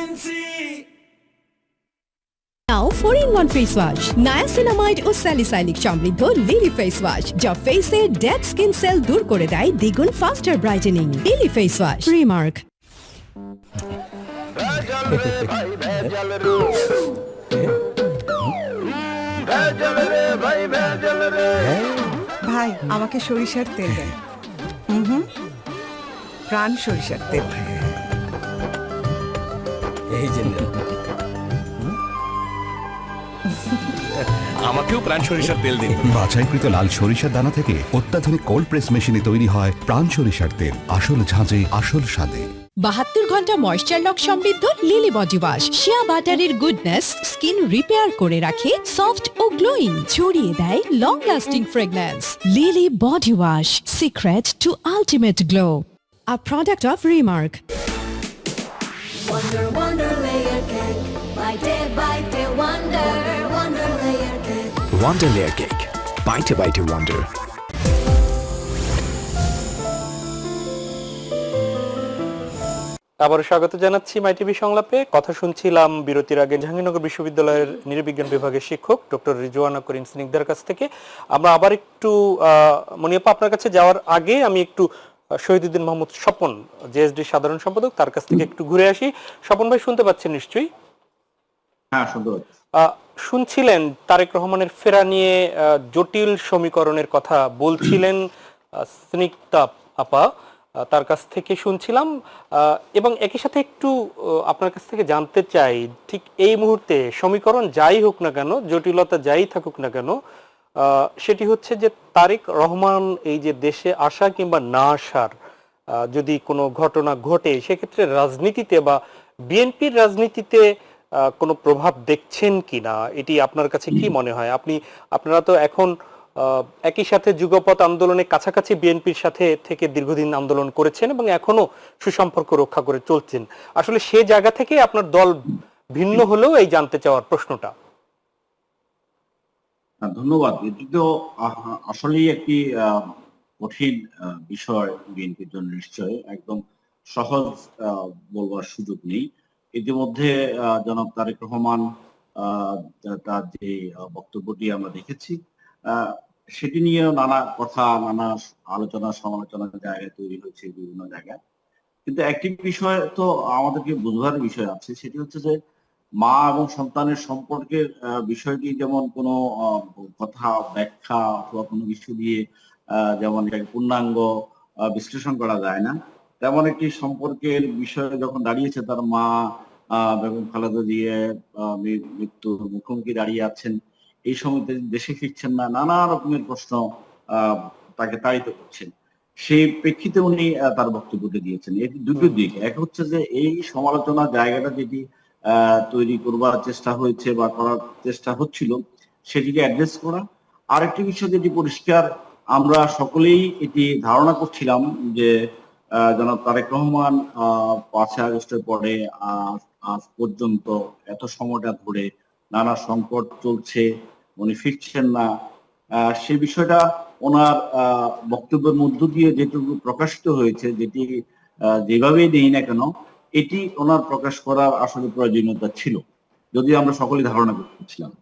Now 4-in-1 face wash, niacinamide ও স্যালিসাইলিক সমৃদ্ধ লিলি ফেস ওয়াশ, যা ফেসের ডেড স্কিন সেল দূর করে দেয় দ্বিগুণ faster brightening. Lily face wash, Remark. ভাই আমাকে সরিষার তেল দেন। প্রাণ সরিষার তেল। এই যে আমাকেও প্রাণ সরিষার তেল দিন। বাছাইকৃত লাল সরিষার দানা থেকে অত্যাধুনিক কোল্ড প্রেস মেশিনে তৈরি হয় প্রাণ সরিষার তেল। আসল ঝাঁঝে, আসল স্বাদে। 72 ঘন্টা ময়েশ্চার লক সমৃদ্ধ লিলি বডি ওয়াশ, শিয়া বাটারের গুডনেস স্কিন রিপেয়ার করে রাখে সফট ও গ্লোয়িং, ছড়িয়ে দেয় long lasting fragrance. Lily body wash, secret to ultimate glow, a product of Remark. Wonder, wonder layer cake. Bite, wonder, wonder layer cake. Wonder layer cake, বাইটে বাইটে wonder. আবারও স্বাগত জানাচ্ছি মাই টিভি সংলাপে। কথা শুনছিলাম বিরতির আগে জাহাঙ্গীরনগর বিশ্ববিদ্যালয়ের নৃবিজ্ঞান বিভাগের শিক্ষক ডক্টর রিজওয়ানা করিম স্নিগ্ধার কাছ থেকে। আমরা আবার একটু মনিয়াপা আপনার কাছে যাওয়ার আগে আমি একটু শহীদুদ্দিন মাহমুদ স্বপন, জেএসডি সাধারণ সম্পাদক, তার কাছ থেকে একটু ঘুরে আসি। স্বপন ভাই শুনতে পাচ্ছেন নিশ্চয়ই? হ্যাঁ, সুন্দর। শুনছিলেন তারেক রহমানের ফেরা নিয়ে জটিল সমীকরণের কথা বলছিলেন স্নিগ্ধা আপা, তার কাছ থেকে শুনছিলাম, এবং একই সাথে একটু আপনার কাছ থেকে জানতে চাই, ঠিক এই মুহূর্তে সমীকরণ যাই হোক না কেন, জটিলতা যাই থাকুক না কেন, সেটি হচ্ছে যে তারেক রহমান এই যে দেশে আসা কিংবা না আসার যদি কোনো ঘটনা ঘটে, সেক্ষেত্রে রাজনীতিতে বা বিএনপির রাজনীতিতে কোনো প্রভাব দেখছেন কিনা, এটি আপনার কাছে কি মনে হয়? আপনারা তো এখন একই সাথে যুগপৎ আন্দোলনে কাছাকাছি বিএনপির সাথে থেকে দীর্ঘদিন আন্দোলন করেছেন এবং এখনো সুসম্পর্ক রক্ষা করে চলছেন। আসলে সে জায়গা থেকে আপনার দল ভিন্ন হলেও এই জানতে চাওয়ার প্রশ্নটা। ধন্যবাদ। এটি তো আসলেই একটি কঠিন বিষয় বিএনপির জন্য, নিশ্চয় একদম সহজ বলবার সুযোগ নেই। ইতিমধ্যে জনাব তারেক রহমান তার যে বক্তব্যটি আমরা দেখেছি, সেটি নিয়েও নানা কথা, নানা আলোচনা সমালোচনার জায়গা তৈরি হয়েছে বিভিন্ন জায়গায়। কিন্তু একটি বিষয় তো আমাদেরকে বুঝবার বিষয় আছে, সেটি হচ্ছে যে মা এবং সন্তানের সম্পর্কের বিষয়টি যেমন কোনো কথা ব্যাখ্যা অথবা কোনো কিছু দিয়ে যেমন এটাকে পূর্ণাঙ্গ বিশ্লেষণ করা যায় না, তেমন একটি সম্পর্কের বিষয় যখন দাঁড়িয়েছে, তার মা বেগম খালেদা জিয়া মৃত্যুর মুখোমুখি দাঁড়িয়ে আছেন, এই সময় দেশে ফিরছেন না, নানা রকমের প্রশ্ন তাকে তাড়িত করছেন। সেই প্রেক্ষিতে উনি তার বক্তব্যটি দিয়েছেন। এর দুটো দিক, এক হচ্ছে যে এই সমালোচনার জায়গাটা যেটি তৈরি করবার চেষ্টা হয়েছে বা করার চেষ্টা হচ্ছিল, সেটিকে অ্যাড্রেস করা। আরেকটি বিষয় যেটি পরিষ্কার, আমরা সকলেই এটি ধারণা করছিলাম যে জনাব তারেক রহমান 5 আগস্টের পরে আজ পর্যন্ত এত সময়টা ধরে নানা সংকট চলছে, উনি ফিরছেন না। সে বিষয়টা ওনার বক্তব্যের মধ্য দিয়ে যেটুকু প্রকাশিত হয়েছে, যেটি যেভাবেই নেই না কেন, এটি ওনার প্রকাশ করার আসলে প্রয়োজনীয়তা ছিল, যদিও আমরা সকলেই ধারণা করছিলাম।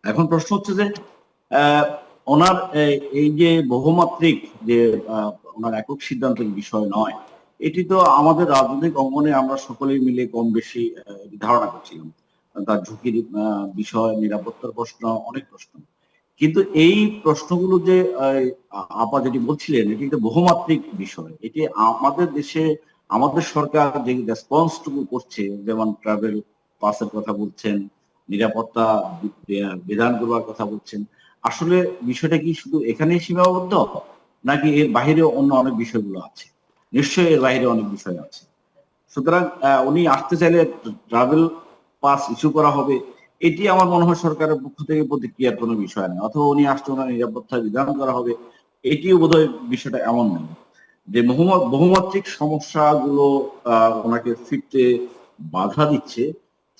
এখন প্রশ্ন হচ্ছে যে ওনার এই যে বহুমাত্রিক যে ওনার একক সিদ্ধান্তের বিষয় নয়, এটি তো আমাদের রাজনৈতিক অঙ্গনে আমরা সকলেই মিলে কম বেশি ধারণা করছিলাম। তার ঝুঁকির বিষয়, নিরাপত্তার প্রশ্ন, অনেক প্রশ্ন। কিন্তু এই প্রশ্নগুলো যে আপা যেটি বলছিলেন, এটি একটা বহুমাত্রিক বিষয়। এটি আমাদের দেশে আমাদের সরকার যে রেসপন্সটুকু করছে, যেমন ট্রাভেল পাসের কথা বলছেন, নিরাপত্তা বিধান করবার কথা বলছেন, আসলে বিষয়টা কি শুধু এখানেই সীমাবদ্ধ, নাকি এর বাইরে অন্য অনেক বিষয়গুলো আছে? নিশ্চয়ই এর বাইরে অনেক বিষয় আছে। সুতরাং উনি আসতে চাইলে ট্রাভেল পাস ইস্যু করা হবে, এটি আমার মনে হয় সরকারের পক্ষ থেকে প্রতিক্রিয়ার কোনো বিষয় নেই। অথবা উনি আসতে ওনার নিরাপত্তা বিধান করা হবে, এটিও বোধহয় বিষয়টা এমন নেই। যে বহুমাত্রিক সমস্যাগুলো ওনাকে ফিরতে বাধা দিচ্ছে,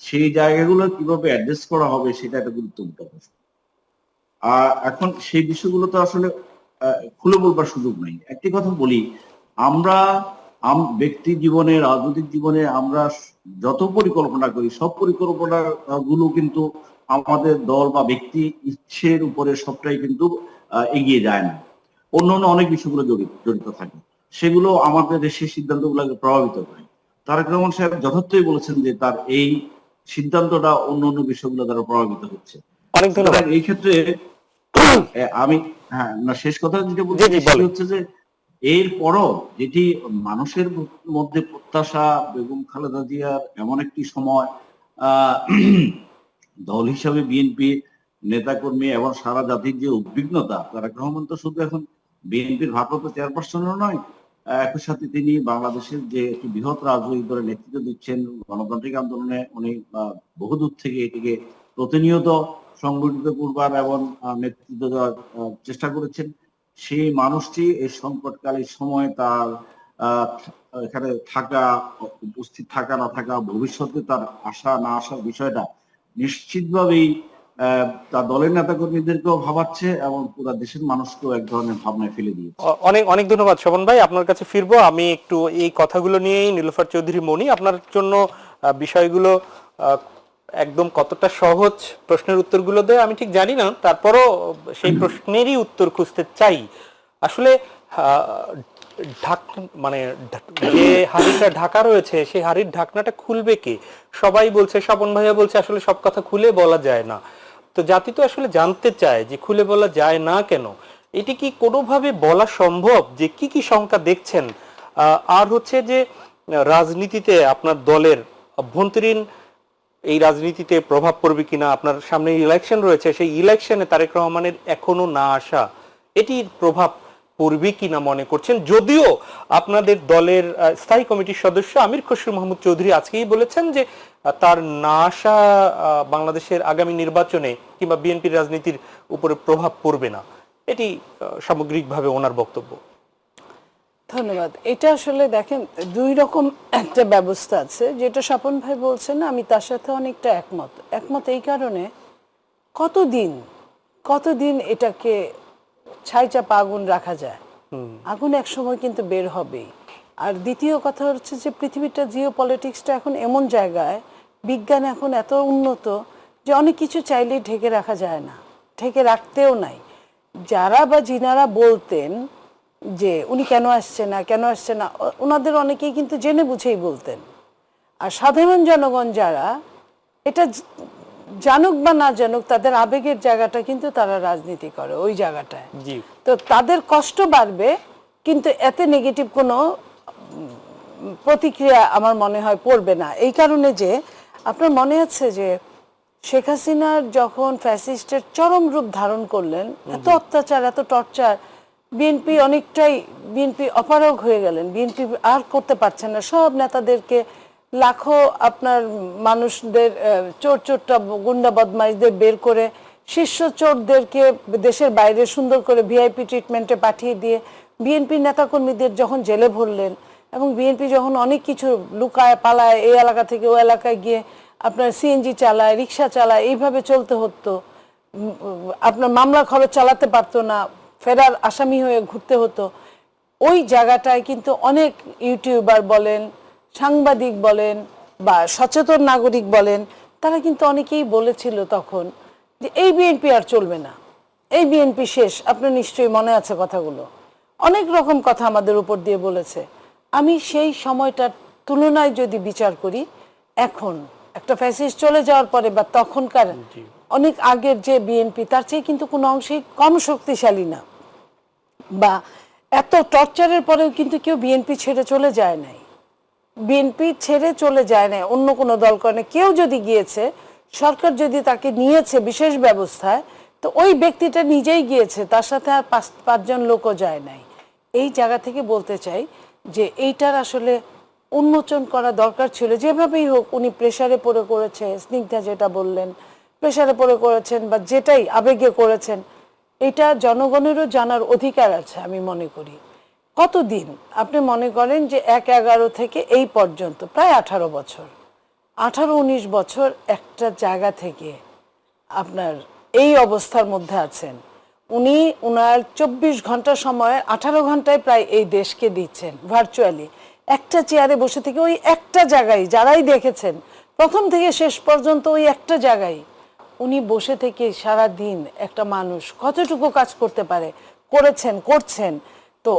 সেই জায়গাগুলো কিভাবে অ্যাড্রেস করা হবে সেটা একটা গুরুত্বপূর্ণ প্রশ্ন। এখন সেই বিষয়গুলো তো আসলে খুলে বলবার সুযোগ নেই। একটি কথা বলি, আমরা ব্যক্তি জীবনে, রাজনৈতিক জীবনে আমরা যত পরিকল্পনা করি, সব পরিকল্পনা গুলো কিন্তু আমাদের দল বা ব্যক্তি ইচ্ছের উপরে সবটাই কিন্তু এগিয়ে যায় না। অন্য অন্য অনেক বিষয়গুলো জড়িত থাকে, সেগুলো আমাদের দেশের সিদ্ধান্তগুলোকে প্রভাবিত করে। তারেক রহমান সাহেব যথার্থই বলেছেন যে তার এই সিদ্ধান্তটা অন্য অন্য বিষয়গুলো দ্বারা প্রভাবিত হচ্ছে। অনেক ধন্যবাদ। এই ক্ষেত্রে আমি শেষ কথা যেটা বলছি হচ্ছে যে এরপরও যেটি মানুষের মধ্যে প্রত্যাশা, বেগম খালেদা জিয়ার এমন একটি সময় দল হিসাবে বিএনপি নেতাকর্মী এবং সারা জাতির যে উদ্বিগ্নতা, তারেক রহমান তো শুধু এখন বিএনপির ভারপ্রাপ্ত চেয়ারপারসনও নয়, একই সাথে তিনি বাংলাদেশের যে একটি বৃহৎ রাজনৈতিক দলের নেতৃত্ব দিচ্ছেন। গণতান্ত্রিক আন্দোলনে উনি বহুদূর থেকে এটিকে প্রতিনিয়ত সংগঠিত করবার এবং নেতৃত্ব দেওয়ার চেষ্টা করেছেন। সেই মানুষটি এই সংকটকালীন সময় তার এখানে থাকা, উপস্থিত থাকা না থাকা, ভবিষ্যতে তার আসা না আসার বিষয়টা নিশ্চিতভাবেই তার দলের নেতাকর্মীদেরকেও ভাবাচ্ছে এবং পুরো দেশের মানুষকেও এক ধরনের ভাবনায় ফেলে দিয়েছে। অনেক অনেক ধন্যবাদ স্বপন ভাই, আপনার কাছে ফিরবো। আমি একটু এই কথাগুলো নিয়েই, নীলুফার চৌধুরী মনি, আপনার জন্য বিষয়গুলো একদম কতটা সহজ প্রশ্নের উত্তরগুলো দেয় আমি ঠিক জানি না, তারপরও সেই প্রশ্নেরই উত্তর খুঁজতে চাই। আসলে ঢাক মানে যে হাড়িটা ঢাকা রয়েছে সেই হাড়ির ঢাকনাটা খুলবে কে? সবাই বলছে, স্বপন ভাইয়া বলছে আসলে সব কথা খুলে বলা যায় না। তো জাতি তো আসলে জানতে চায় যে খুলে বলা যায় না কেন। এটি কি কোনোভাবে বলা সম্ভব যে কি কি শঙ্কা দেখছেন? আর হচ্ছে যে রাজনীতিতে আপনার দলের অভ্যন্তরীণ এই রাজনীতিতে প্রভাব পড়বে কিনা, আপনার সামনে ইলেকশন রয়েছে, সেই ইলেকশনে তারেক রহমানের এখনো না আসা এটির প্রভাব পড়বে কিনা মনে করছেন? যদিও আপনাদের দলের স্থায়ী কমিটির সদস্য আমির খসরু মাহমুদ চৌধুরী আজকেই বলেছেন যে তার না আসা বাংলাদেশের আগামী নির্বাচনে কিংবা বিএনপির রাজনীতির উপরে প্রভাব পড়বে না, এটি সামগ্রিকভাবে ওনার বক্তব্য। ধন্যবাদ। এটা আসলে দেখেন দুই রকম একটা ব্যবস্থা আছে, যেটা স্বপন ভাই বলছেন আমি তার সাথে অনেকটা একমত এই কারণে কতদিন এটাকে ছাই চাপা আগুন রাখা যায়? আগুন এক সময় কিন্তু বের হবেই। আর দ্বিতীয় কথা হচ্ছে যে পৃথিবীটা জিও পলিটিক্সটা এখন এমন জায়গায়, বিজ্ঞান এখন এত উন্নত যে অনেক কিছু চাইলেই ঢেকে রাখা যায় না, ঢেকে রাখতেও নাই। যারা বা যিনারা বলতেন যে উনি কেন আসছে না, ওনাদের অনেকেই কিন্তু জেনে বুঝেই বলতেন। আর সাধারণ জনগণ যারা এটা জানুক বা না জানুক, তাদের আবেগের জায়গাটা কিন্তু তারা রাজনীতি করে ওই জায়গাটায়। তো তাদের কষ্ট বাড়বে, কিন্তু এতে নেগেটিভ কোনো প্রতিক্রিয়া আমার মনে হয় পড়বে না। এই কারণে যে আপনার মনে আছে যে শেখ হাসিনার যখন ফ্যাসিস্টের চরম রূপ ধারণ করলেন, এত অত্যাচার, এত টর্চার, বিএনপি অপারগ হয়ে গেলেন, বিএনপি আর করতে পারছেন না। সব নেতাদেরকে, লাখো আপনার মানুষদের, চোরটা গুন্ডা বদমাইশদের বের করে শীর্ষ চোরদেরকে দেশের বাইরে সুন্দর করে ভিআইপি ট্রিটমেন্টে পাঠিয়ে দিয়ে বিএনপি নেতাকর্মীদের যখন জেলে ভরলেন, এবং বিএনপি যখন অনেক কিছু লুকায় পালায়, এই এলাকা থেকে ওই এলাকায় গিয়ে আপনার সিএনজি চালায়, রিক্সা চালায়, এইভাবে চলতে হতো, আপনার মামলা খরচ চালাতে পারতো না, ফেরার আসামি হয়ে ঘুরতে হতো। ওই জায়গাটায় কিন্তু অনেক ইউটিউবার বলেন, সাংবাদিক বলেন বা সচেতন নাগরিক বলেন, তারা কিন্তু অনেকেই বলেছিল তখন যে এই বিএনপি আর চলবে না, এই বিএনপি শেষ। আপনার নিশ্চয়ই মনে আছে কথাগুলো, অনেক রকম কথা আমাদের উপর দিয়ে বলেছে। আমি সেই সময়টার তুলনায় যদি বিচার করি, এখন একটা ফ্যাসিস্ট চলে যাওয়ার পরে বা তখনকার অনেক আগের যে বিএনপি, তার চেয়ে কিন্তু কোনো অংশেই কম শক্তিশালী না। বা এত টর্চারের পরেও কিন্তু কেউ বিএনপি ছেড়ে চলে যায় নাই, অন্য কোনো দল করে কেউ যদি গিয়েছে, সরকার যদি তাকে নিয়েছে বিশেষ ব্যবস্থায়, তো ওই ব্যক্তিটা নিজেই গিয়েছে, তার সাথে আর পাঁচজন লোকও যায় নাই। এই জায়গা থেকে বলতে চাই যে এইটার আসলে উন্মোচন করা দরকার ছিল। যেভাবেই হোক উনি প্রেসারে পড়ে করেছে, স্নিগ্ধা যেটা বললেন, প্রেসারে পড়ে করেছেন বা যেটাই আবেগে করেছেন, এটা জনগণেরও জানার অধিকার আছে আমি মনে করি। কতদিন আপনি মনে করেন যে 1-11 থেকে এই পর্যন্ত প্রায় 18-19 বছর একটা জায়গা থেকে আপনার এই অবস্থার মধ্যে আছেন। উনি ওনার 24 ঘন্টা সময় 18 ঘন্টায় প্রায় এই দেশকে দিচ্ছেন ভার্চুয়ালি, একটা চেয়ারে বসে থেকে ওই একটা জায়গায়, যারাই দেখেছেন প্রথম থেকে শেষ পর্যন্ত ওই একটা জায়গায় উনি বসে থেকে সারা দিন একটা মানুষ কতটুকু কাজ করতে পারে, করছেন। তো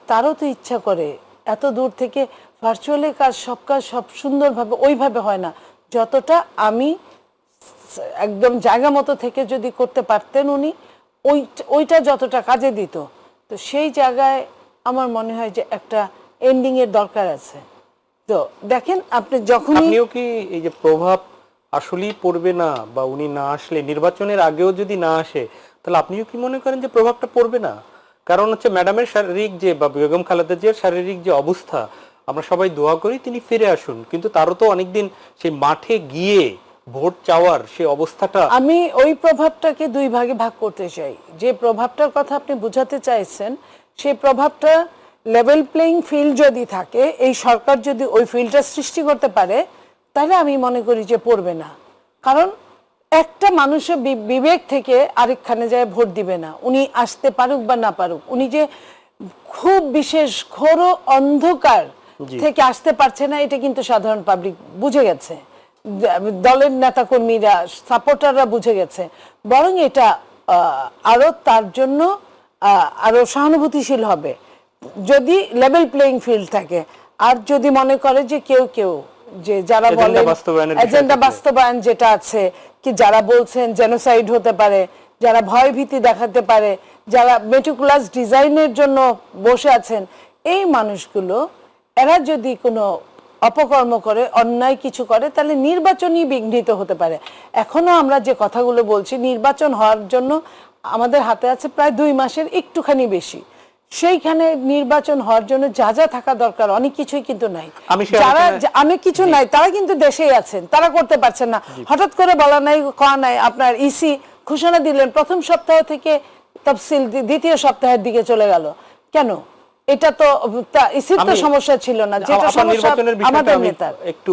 তারও তো ইচ্ছা করে এত দূর থেকে ভার্চুয়ালি কাজ সব সুন্দরভাবে ওইভাবে হয় না, যতটা আমি একদম জায়গা মতো থেকে যদি করতে পারতেন উনি, ওইটা যতটা কাজে দিত। তো সেই জায়গায় আমার মনে হয় যে একটা এন্ডিং এর দরকার আছে। তো দেখেন আপনি আপনিও কি এই যে প্রভাব আসলেই পড়বে না, বা উনি না আসলে নির্বাচনের আগেও যদি না আসে, তাহলে আপনিও কি মনে করেন যে প্রভাবটা পড়বে না? কারণ হচ্ছে ম্যাডামের শারীরিক যে বা বেগম খালেদা জিয়ার শারীরিক যে অবস্থা, আমরা সবাই দোয়া করি তিনি ফিরে আসুন, কিন্তু তারও তো অনেকদিন সেই মাঠে গিয়ে ভোট চাওয়ার সেই অবস্থাটা। আমি ওই প্রভাবটাকে দুই ভাগে ভাগ করতে চাই। যে প্রভাবটার কথা আপনি বোঝাতে চাইছেন, সেই প্রভাবটা লেভেল প্লেইং ফিল্ড যদি থাকে, এই সরকার যদি ওই ফিল্ডটা সৃষ্টি করতে পারে, তাহলে আমি মনে করি যে পড়বে না। কারণ একটা মানুষের বিবেক থেকে আরেকখানে যায় ভোট দিবে না, উনি আসতে পারুক বা না পারুক। উনি যে খুব বিশেষ ঘোর অন্ধকার থেকে আসতে পারছে না, এটা কিন্তু সাধারণ পাবলিক বুঝে গেছে, দলের নেতাকর্মীরা, সাপোর্টাররা বুঝে গেছে। বরং এটা আরো তার জন্য আরো সহানুভূতিশীল হবে। যদি লেভেল প্লেইং ফিল্ড থাকে, আর যদি মনে করে যে কেউ যে যারা বলে এজেন্ডা বাস্তবায়ন যেটা আছে, কি যারা বলছেন জেনোসাইড হতে পারে, যারা ভয় ভীতি দেখাতে পারে, যারা মেটিকুলাস ডিজাইনের জন্য বসে আছেন, এই মানুষগুলো এরা যদি কোনো অপকর্ম করে, অন্যায় কিছু করে, তাহলে নির্বাচনই বিঘ্নিত হতে পারে। এখনো আমরা যে কথাগুলো বলছি, নির্বাচন হওয়ার জন্য আমাদের হাতে আছে প্রায় 2 মাসের একটুখানি বেশি। সেইখানে নির্বাচন হওয়ার জন্য যা যা থাকা দরকার অনেক কিছুই কিন্তু নাই। যারা অনেক কিছু নাই তারা কিন্তু দেশেই আছেন, তারা করতে পারছেন না। হঠাৎ করে বলা নাই, কওয়া নাই, আপনার ইসি ঘোষণা দিলেন প্রথম সপ্তাহ থেকে তফসিল দ্বিতীয় সপ্তাহের দিকে চলে গেল। কেন? এটা তো ইসির তো সমস্যা ছিল না, যেটা সমস্যা আমাদের নেতার। একটু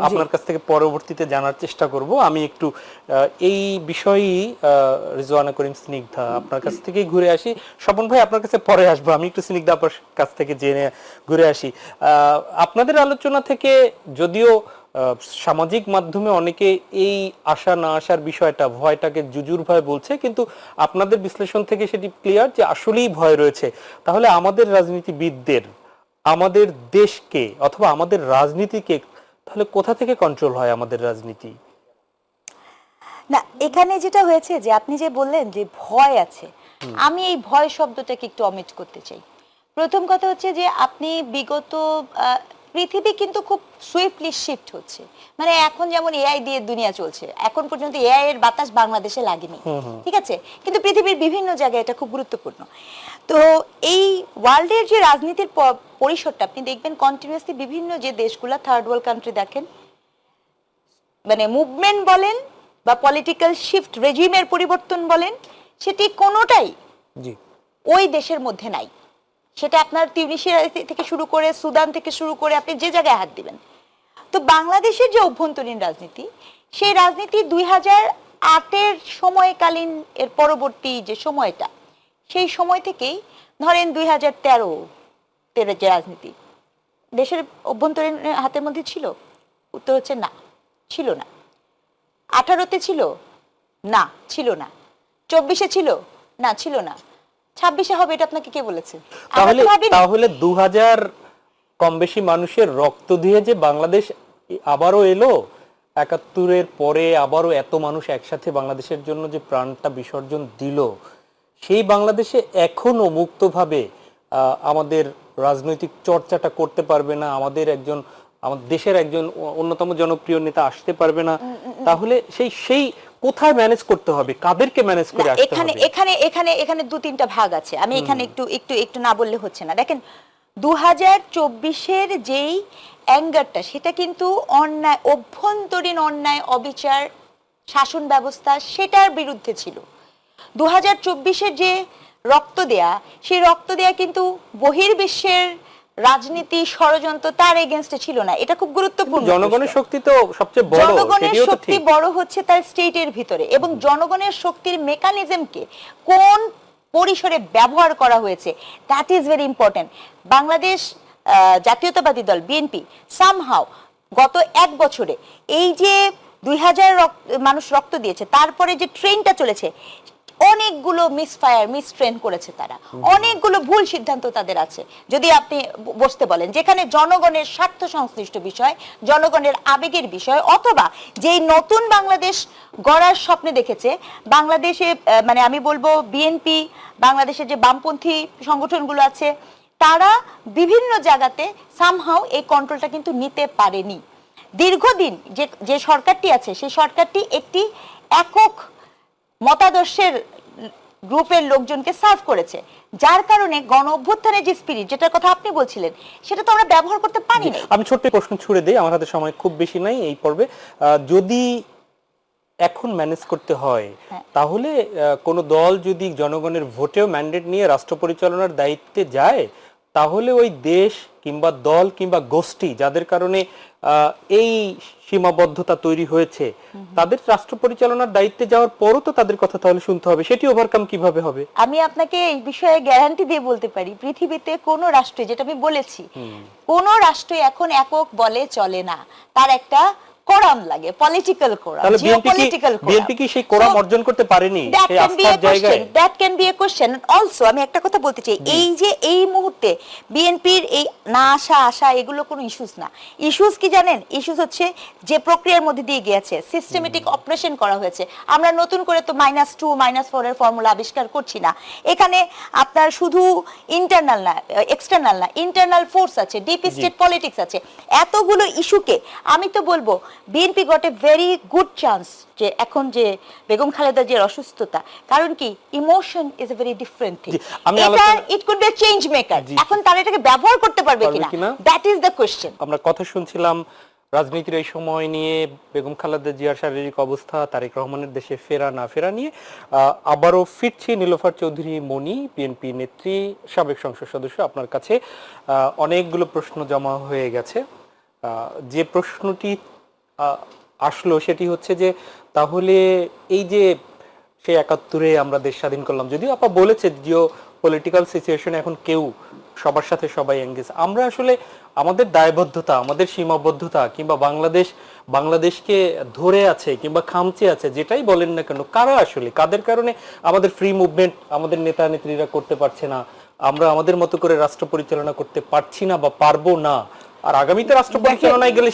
আপনার কাছ থেকে পরবর্তীতে জানার চেষ্টা করব। আমি একটু এই বিষয়ই রিজওয়ানা করিম স্নিগ্ধা আপনার কাছ থেকে ঘুরে আসি। স্বপন ভাই আপনার কাছে পরে আসবো, আমি একটু স্নিগ্ধা আপনার কাছ থেকে জেনে ঘুরে আসি। আপনাদের আলোচনা থেকে যদিও সামাজিক মাধ্যমে অনেকে এই আশা না আসার বিষয়টা, ভয়টাকে জুজুর ভয় বলছে, কিন্তু আপনাদের বিশ্লেষণ থেকে সেটি ক্লিয়ার যে আসলেই ভয় রয়েছে। তাহলে আমাদের রাজনীতিবিদদের, আমাদের দেশকে অথবা আমাদের রাজনীতিকে তাহলে কোথা থেকে কন্ট্রোল হয় আমাদের রাজনীতি? না, এখানে যেটা হয়েছে যে আপনি যে বললেন যে ভয় আছে, আমি এই ভয় শব্দটাকে একটু অমিট করতে চাই। প্রথম কথা হচ্ছে যে আপনি বিগত পৃথিবী কিন্তু খুব সুইফটলি শিফট হচ্ছে, মানে এখন যেমন এআই দিয়ে দুনিয়া চলছে, এখন পর্যন্ত এআই এর বাতাস বাংলাদেশে লাগেনি, ঠিক আছে, কিন্তু পৃথিবীর বিভিন্ন জায়গায় এটা খুব গুরুত্বপূর্ণ। তো এই ওয়ার্ল্ডের যে রাজনীতির পরিসরটা আপনি দেখবেন কন্টিনিউয়াসলি বিভিন্ন যে দেশগুলো থার্ড ওয়ার্ল্ড কান্ট্রি দেখেন, মানে মুভমেন্ট বলেন বা পলিটিক্যাল শিফট, রেজিমের পরিবর্তন বলেন, সেটি কোনোটাই ওই দেশের মধ্যে নাই। সেটা আপনার তিউনিসিয়া থেকে শুরু করে সুদান থেকে শুরু করে আপনি যে জায়গায় হাত দিবেন। তো বাংলাদেশের যে অভ্যন্তরীণ রাজনীতি, সেই রাজনীতি 2008-এর সময়কালীন এর পরবর্তী যে সময়টা, সেই সময় থেকেই ধরেন 2013-এর যে রাজনীতি দেশের অভ্যন্তরীণ হাতের মধ্যে ছিল, উত্তর হচ্ছে না, ছিল না। 18-তে ছিল না, ছিল না। 24-এ ছিল না, ছিল না। 26-এ হবে এটা আপনাকে কে বলেছে? তাহলে 2000 কম বেশি মানুষের রক্ত দিয়ে যে বাংলাদেশ আবারও এলো, 71-এর পরে আবারও এত মানুষ একসাথে বাংলাদেশের জন্য যে প্রাণটা বিসর্জন দিল, সেই বাংলাদেশে এখনো মুক্তভাবে আমাদের রাজনৈতিক চর্চাটা করতে পারবে না, আমাদের দেশের একজন অন্যতম জনপ্রিয় নেতা আসতে পারবে না, তাহলে সেই কোথায় ম্যানেজ করতে হবে, কাদেরকে ম্যানেজ করে আসতে হবে? এখানে 2-3টা ভাগ আছে। আমি এখানে একটু না বললে হচ্ছে না। দেখেন 2024-এর যেই অ্যাঙ্গারটা, সেটা কিন্তু অন্যায়, অভ্যন্তরীণ অন্যায়, অবিচার, শাসন ব্যবস্থা, সেটার বিরুদ্ধে ছিল। 2024-এর যে রক্ত দেয়া, সেই রক্ত দেয়া কিন্তু বহির্বিশ্বের রাজনীতি, ষড়যন্ত্র তার এগেইনস্টে ছিল না। এটা খুব গুরুত্বপূর্ণ। জনগণের শক্তি তো সবচেয়ে বড়, জনগণের শক্তি বড় হচ্ছে তার স্টেটের ভিতরে, এবং জনগণের শক্তির মেকানিজমকে কোন পরিসরে ব্যবহার করা হয়েছে, that is very important. Bangladesh জাতীয়তাবাদী দল বিএনপি সামহাও গত 1 বছরে এই যে 2000 মানুষ রক্ত দিয়েছে, তারপরে যে ট্রেনটা চলেছে, অনেকগুলো মিসট্রেন করেছে তারা, অনেকগুলো ভুল সিদ্ধান্ত তাদের আছে। যদি আপনি বসতে বলেন, যেখানে জনগণের স্বার্থ সংশ্লিষ্ট বিষয়, জনগণের আবেগের বিষয়, অথবা যেই নতুন বাংলাদেশ গড়ার স্বপ্নে দেখেছে বাংলাদেশে, মানে আমি বলবো বিএনপি, বাংলাদেশের যে বামপন্থী সংগঠনগুলো আছে, তারা বিভিন্ন জায়গাতে সামহাও এই কন্ট্রোলটা কিন্তু নিতে পারেনি। দীর্ঘদিন যে সরকারটি আছে, সেই সরকারটি একটি একক মতাদর্শের গ্রুপের লোকজনকে সার্ভ করেছে, যার কারণে গণ অভ্যুত্থানের যে স্পিরিট, যেটার কথা আপনি বলছিলেন, সেটা তো আমরা ব্যবহার করতে পারি না। আমি ছোট্ট প্রশ্ন ছুড়ে দেই, আমার হাতে সময় খুব বেশি নাই এই পর্বে। যদি এখন ম্যানেজ করতে হয়, তাহলে কোন দল যদি জনগণের ভোটেও ম্যান্ডেট নিয়ে রাষ্ট্র পরিচালনার দায়িত্বে যায়, তাহলে ওই দেশ কিংবা দল কিংবা গোষ্ঠী যাদের কারণে এই সীমাবদ্ধতা তৈরি হয়েছে, তাদের রাষ্ট্র পরিচালনার দায়িত্বে যাওয়ার পরও তো তাদের কথা তাহলে শুনতে হবে। সেটি ওভারকাম কিভাবে হবে? আমি আপনাকে এই বিষয়ে গ্যারান্টি দিয়ে বলতে পারি, পৃথিবীতে কোন রাষ্ট্রে, যেটা আমি বলেছি, কোন রাষ্ট্র এখন একক বলে চলে না। তার একটা কোরাম লাগে, পলিটিক্যাল কোরাম, তাহলে জিওপলিটিক্যাল কোরাম। বিএনপি কি সেই কোরাম অর্জন করতে পারেনি That সেই can be আস্থার a question. জায়গায়? That can be a question. Also, আমি একটা কথা বলতে চাই, এই যে এই মুহূর্তে বিএনপির এই না আশা এগুলো কোনো ইস্যুস না। ইস্যুস কি জানেন? ইস্যুস হচ্ছে যে প্রক্রিয়ার মধ্যে দিয়ে গিয়েছে, সিস্টেমেটিক অপারেশন করা হয়েছে। আমরা নতুন করে তো -2 -4 এর ফর্মুলা আবিষ্কার করছি না। এখানে আপনার শুধু ইন্টারনাল না, এক্সটার্নাল না, ইন্টারনাল ফোর্স আছে, ডিপ স্টেট পলিটিক্স আছে। এতগুলো ইস্যুকে আমি তো বলবো BNP got a very good chance যে এখন যে বেগম খালেদা জিয়ার অসুস্থতা, কারণ কি emotion is a very different thing. এটা it could be change maker. এখন তারা এটাকে ব্যবহার করতে পারবে কিনা, দ্যাট ইজ দ্য কোশ্চেন। আমরা কথা শুনছিলাম রাজনীতির এই সময় নিয়ে, বেগম খালেদা জিয়ার শারীরিক অবস্থা, তারেক রহমানের দেশে ফেরা না ফেরা নিয়ে। আবারও ফিরছি নীলোফার চৌধুরী মনি, বিএনপি নেত্রী, সাবেক সংসদ সদস্য। আপনার কাছে অনেকগুলো প্রশ্ন জমা হয়ে গেছে। যে প্রশ্নটি আসলো সেটি হচ্ছে যে তাহলে এই যে সেই ৭১-এ আমরা দেশ স্বাধীন করলাম, যদিও আপা বলেছে জিও পলিটিক্যাল সিচুয়েশনে এখন কেউ সবার সাথে সবাই এঙ্গেজ, আমরা আসলে আমাদের দায়বদ্ধতা, আমাদের সীমাবদ্ধতা কিংবা বাংলাদেশকে ধরে আছে কিংবা খামচে আছে, যেটাই বলেন না কেন, কারা আসলে, কাদের কারণে আমাদের ফ্রি মুভমেন্ট আমাদের নেতা নেত্রীরা করতে পারছে না, আমরা আমাদের মতো করে রাষ্ট্র পরিচালনা করতে পারছি না বা পারবো না, আর আগামীতে রাষ্ট্র পরিচালনায় গেলে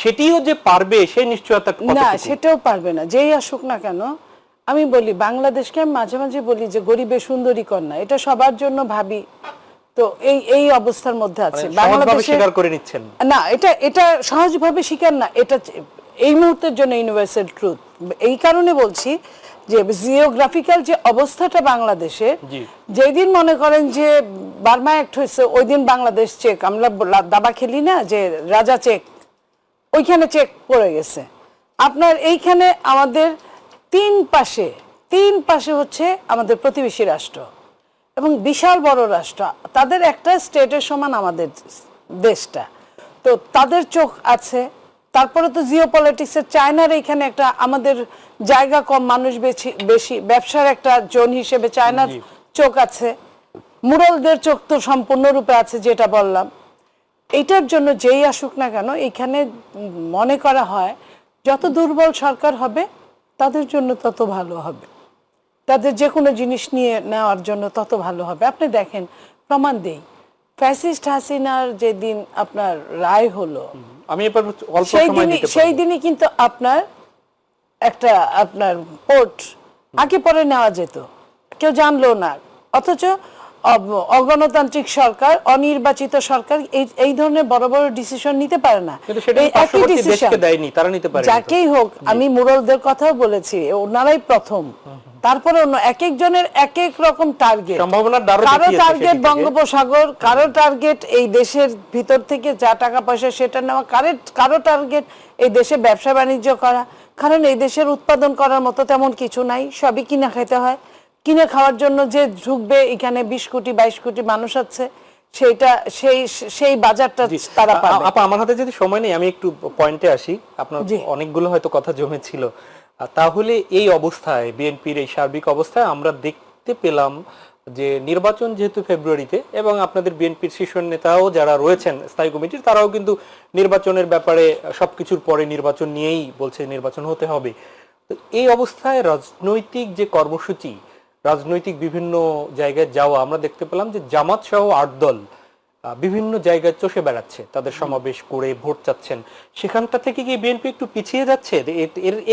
সেটিও যে পারবে সেই নিশ্চয়তা না, সেটাও পারবে না যেই আসুক না কেন। আমি বলি বাংলাদেশকে আমি মাঝে মাঝে বলি যে গরিবের সুন্দরী কন্যা, এটা সবার জন্য ভাবি। তো এই অবস্থার মধ্যে আছে বাংলাদেশ স্বীকার করে নিচ্ছেন না, এটা সহজভাবে স্বীকার না, এটা এই মুহূর্তের জন্য ইউনিভার্সাল ট্রুথ। এই কারণে বলছি যে জিওগ্রাফিক্যাল যে অবস্থাটা বাংলাদেশে, যেদিন মনে করেন যে বার্মা অ্যাক্ট হয়েছে ওই দিন বাংলাদেশ চেক, আমরা দাবা খেলি না যে রাজা চেক, ওইখানে চেক পড়ে গেছে। আপনার এইখানে আমাদের তিন পাশে হচ্ছে আমাদের প্রতিবেশী রাষ্ট্র এবং বিশাল বড় রাষ্ট্র, তাদের একটা স্টেটের সমান আমাদের দেশটা, তো তাদের চোখ আছে। তারপরে তো জিও পলিটিক্সের চায়নার এইখানে একটা আমাদের জায়গা কম, মানুষ বেশি, ব্যবসার একটা জোন হিসেবে চায়নার চোখ আছে, মুরলদের চোখ তো সম্পূর্ণরূপে আছে, যেটা বললাম। এইটার জন্য যেই আসুক না কেন, এইখানে মনে করা হয় যত দুর্বল সরকার হবে তাদের জন্য তত ভালো হবে, তাদের যে কোনো জিনিস নিয়ে নেওয়ার জন্য তত ভালো হবে। আপনি দেখেন, প্রমাণ দেই, ফ্যাসিস্ট হাসিনার যেদিন আপনার রায় হলো, আমি সেই দিনই কিন্তু আপনার পোর্ট আগে পরে নেওয়া যেত, কেউ জানলো না। অথচ অগণতান্ত্রিক সরকার, অনির্বাচিত সরকার এই ধরনের বড় বড় ডিসিশন নিতে পারে না। যাকেই হোক, আমি মুরলদের কথাও বলেছি, ওনারাই প্রথম, তারপরে অন্য এক একজনের এক এক রকম টার্গেট। কারো টার্গেট বঙ্গোপসাগর, কারো টার্গেট এই দেশের ভিতর থেকে যা টাকা পয়সা সেটা নেওয়া, কারো টার্গেট এই দেশে ব্যবসা বাণিজ্য করা। কারণ এই দেশের উৎপাদন করার মতো তেমন কিছু নাই, সবই কিনা খেতে হয়। কিনে খাওয়ার জন্য যে ঢুকবে, এখানে 20 কোটি 22 কোটি মানুষ আছে, সেই বাজারটা তারা পাবে। আপা, আমার হাতে যদি সময় নেই, আমি একটু পয়েন্টে আসি। আপনার অনেকগুলো হয়তো কথা জমেছিল। তাহলে এই অবস্থায়, বিএনপির এই সার্বিক অবস্থায় আমরা দেখতে পেলাম যে নির্বাচন যেহেতু ফেব্রুয়ারিতে, এবং আপনাদের বিএনপির শীর্ষ নেতাও যারা রয়েছেন স্থায়ী কমিটির, তারাও কিন্তু নির্বাচনের ব্যাপারে সবকিছুর পরে নির্বাচন নিয়েই বলছে নির্বাচন হতে হবে। তো এই অবস্থায় রাজনৈতিক যে কর্মসূচি, রাজনৈতিক বিভিন্ন জায়গায় যাওয়া, আমরা দেখতে পেলাম যে জামাত সহ 8 দল বিভিন্ন জায়গায় চষে বেড়াচ্ছে, তাদের সমাবেশ করে ভোট চাচ্ছেন। সেখানটা থেকে কি বিএনপি একটু পিছিয়ে যাচ্ছে?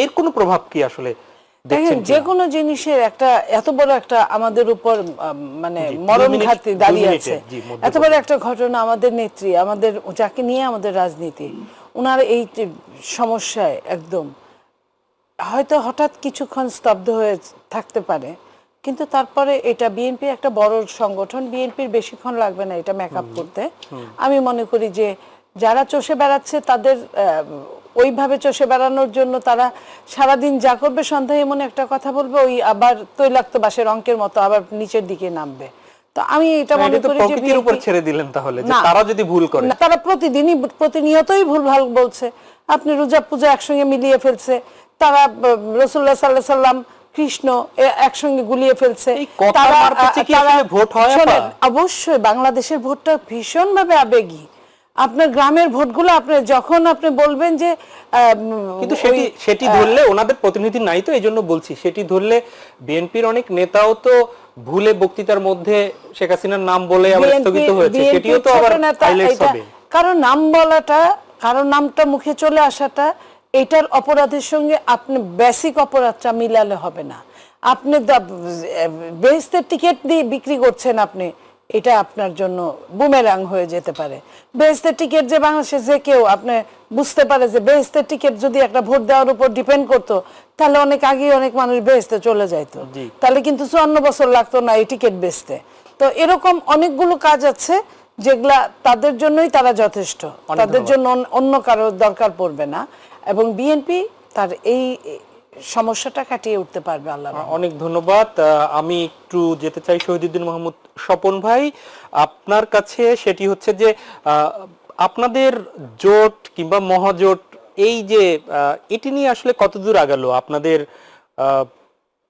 এর কোনো প্রভাব কি আসলে দেখেন? যে কোনো জিনিসের একটা এত বড় একটা আমাদের উপর মানে মরণ ঘাতি দাঁড়িয়ে আছে, এত বড় একটা ঘটনা, আমাদের নেত্রী, আমাদের যাকে নিয়ে আমাদের রাজনীতি, ওনার এই সমস্যায় একদম হয়তো হঠাৎ কিছুক্ষণ স্তব্ধ হয়ে থাকতে পারে, কিন্তু তারপরে এটা বিএনপি একটা বড় সংগঠন, বিএনপির বেশিক্ষণ লাগবে না এটা মেকআপ করতে। আমি মনে করি যে যারা চষে বেড়াচ্ছে তাদের ওইভাবে চষে বেড়ানোর জন্য তারা সারাদিন যা করবে, সন্ধ্যায় এমন একটা কথা বলবে, ওই আবার তৈলাক্ত বাঁশের অঙ্কের মতো আবার নিচের দিকে নামবে। তো আমি এটা মনে করি যে প্রকৃতির উপর ছেড়ে দিলেন তাহলে, যে তারা যদি ভুল করে, তারা প্রতিনিয়তই ভুলভাল বলছে। আপনি রোজা পূজা একসঙ্গে মিলিয়ে ফেলছে, তারা রাসূলুল্লাহ সাল্লাল্লাহু আলাইহি ওয়াসাল্লাম, কৃষ্ণ একসঙ্গে গুলিয়ে ফেলছে। ভোট হয় অবশ্যই বাংলাদেশের ভোটটা ভীষণভাবে আবেগী। আপনার গ্রামের ভোটগুলো আপনি যখন আপনি বলবেন যে কিন্তু সেটি ধরলে ওনাদের প্রতিনিধি নাই, তো এই জন্য বলছি সেটি ধরলে বিএনপির অনেক নেতাও তো ভুলে বক্তৃতার মধ্যে শেখ হাসিনার নাম বলে আবার স্থগিত হয়েছে, সেটিও তো আবার হাইলাইটস হবে। কারণ নাম বলাটা, কারণ নামটা মুখে চলে আসাটা, এটার অপরাধের সঙ্গে আপনি বেসিক অপরাধটা মিলালে হবে না। আপনি বেহেশতের টিকিট দিয়ে বিক্রি করছেন, আপনি এটা আপনার জন্য বুমেরাং হয়ে যেতে পারে। বেহেশতের টিকিট যে বাংলাদেশে যে কেউ আপনি বুঝতে পারে যে বেহেশতের টিকিট যদি একটা ভোট দেওয়ার উপর ডিপেন্ড করতো, তাহলে অনেক আগে অনেক মানুষ বেহেশতে চলে যাইতো, তাহলে কিন্তু 54 বছর লাগতো না এই টিকিট বেচতে। তো এরকম অনেকগুলো কাজ আছে যেগুলা তাদের জন্যই তারা যথেষ্ট, তাদের জন্য অন্য কারো দরকার পড়বে না, এবং বিএনপি তার এই সমস্যাটা কাটিয়ে উঠতে পারবে আল্লাহ। অনেক ধন্যবাদ। আমি একটু যেতে চাই শহীদুদ্দিন মাহমুদ স্বপন ভাই আপনার কাছে, সেটি হচ্ছে যে আপনাদের জোট কিংবা মহাজোট এই যে এটি নিয়ে আসলে কতদূর আগালো,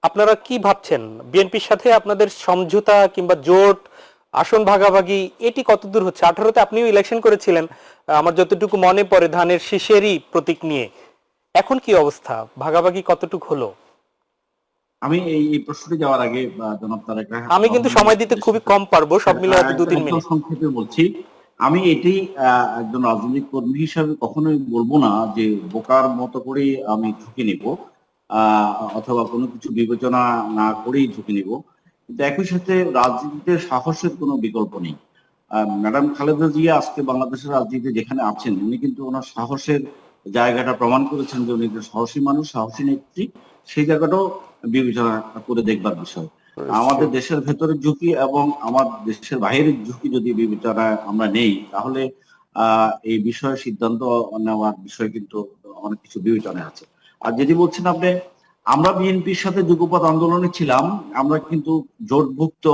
আপনারা কি ভাবছেন বিএনপির সাথে আপনাদের সমঝোতা কিংবা জোট আসন ভাগাভাগি এটি কতদূর হচ্ছে? 18তে আপনিও ইলেকশন করেছিলেন আমার যতটুকু মনে পড়ে, ধানের শীষেরই প্রতীক নিয়ে। এখন কি অবস্থা, ভাগাভাগি কতটুকু হলো? আমি এই প্রশ্নে যাওয়ার আগে জনাব তারেক, আমি কিন্তু সময় দিতে খুবই কম পারবো, সব মিলে হয়তো 2-3 মিনিট সংক্ষেপে বলছি। আমি এটি একজন রাজনৈতিক কর্মী হিসাবে কখনোই বলবো না যে বোকার মতো করে আমি ঝুঁকি নিব অথবা কোনো কিছু বিবেচনা না করেই ঝুঁকি নিব, কিন্তু একই সাথে রাজনীতিতে সাহসের কোনো বিকল্প নেই। ম্যাডাম খালেদা জিয়া আজকে বাংলাদেশের রাজনীতিতে যেখানে আছেন, উনি কিন্তু ওনার সাহসের জায়গাটা প্রমাণ করেছেন যে উনি একজন সাহসী মানুষ, সাহসী নেত্রী। সেই জায়গাটাও বিবেচনা করে দেখবার বিষয়। আমাদের দেশের ভেতরের ঝুঁকি এবং আমার দেশের বাইরের ঝুঁকি যদি বিবেচনায় আমরা নেই, তাহলে এই বিষয়ে সিদ্ধান্ত নেওয়ার বিষয় কিন্তু অনেক কিছু বিবেচনায় আছে। আর যেটি বলছেন আপনি, আমরা বিএনপির সাথে যুগপৎ আন্দোলনে ছিলাম, আমরা কিন্তু জোটভুক্ত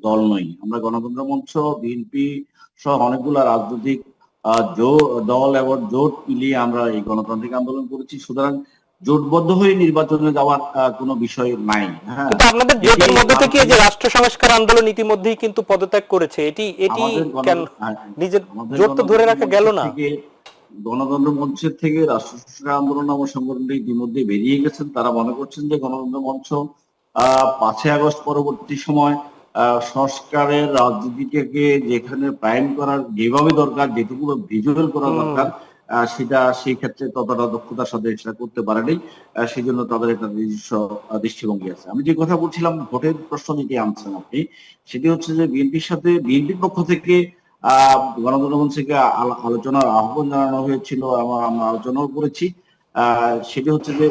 দল নই। আমরা গণতন্ত্র মঞ্চ, বিএনপি সহ অনেকগুলা রাজনৈতিক দল এবং জোট মিলিয়ে আমরা এই গণতান্ত্রিক আন্দোলন করেছি। সুতরাং জোটবদ্ধ হয়ে নির্বাচনে যাওয়ার কোনো বিষয় নাই। হ্যাঁ, কিন্তু আপনাদের জোটের মধ্যে থেকে যে রাষ্ট্র সংস্কার আন্দোলন ইতিমধ্যেই কিন্তু পদত্যাগ করেছে, এটি কেন নিজের জোট তো ধরে রাখা গেল না? গণতন্ত্র মঞ্চের থেকে রাষ্ট্র সংস্কার আন্দোলন নামক সংগঠনটি ইতিমধ্যে বেরিয়ে গেছেন। তারা মনে করছেন যে গণতন্ত্র মঞ্চ 5ই আগস্ট পরবর্তী সময় সংস্কারের রাজনীতিটাকে যেখানে প্রাইম করার যেভাবে দরকার, যেটুকু ভিজুয়াল করা দরকার, সেটা সেই ক্ষেত্রে ততটা দক্ষতার সাথে সেটা করতে পারেনি। সেই জন্য তাদের একটা নিজস্ব দৃষ্টিভঙ্গি আছে। আমি যে কথা বলছিলাম, ভোটের প্রশ্ন যেটি আনছেন আপনি, সেটি হচ্ছে যে বিএনপির সাথে বিএনপির পক্ষ থেকে গণতন্ত্র মঞ্চকে আলোচনার আহ্বান জানানো হয়েছিল এবং আমরা আলোচনাও করেছি। সেটি হচ্ছে যে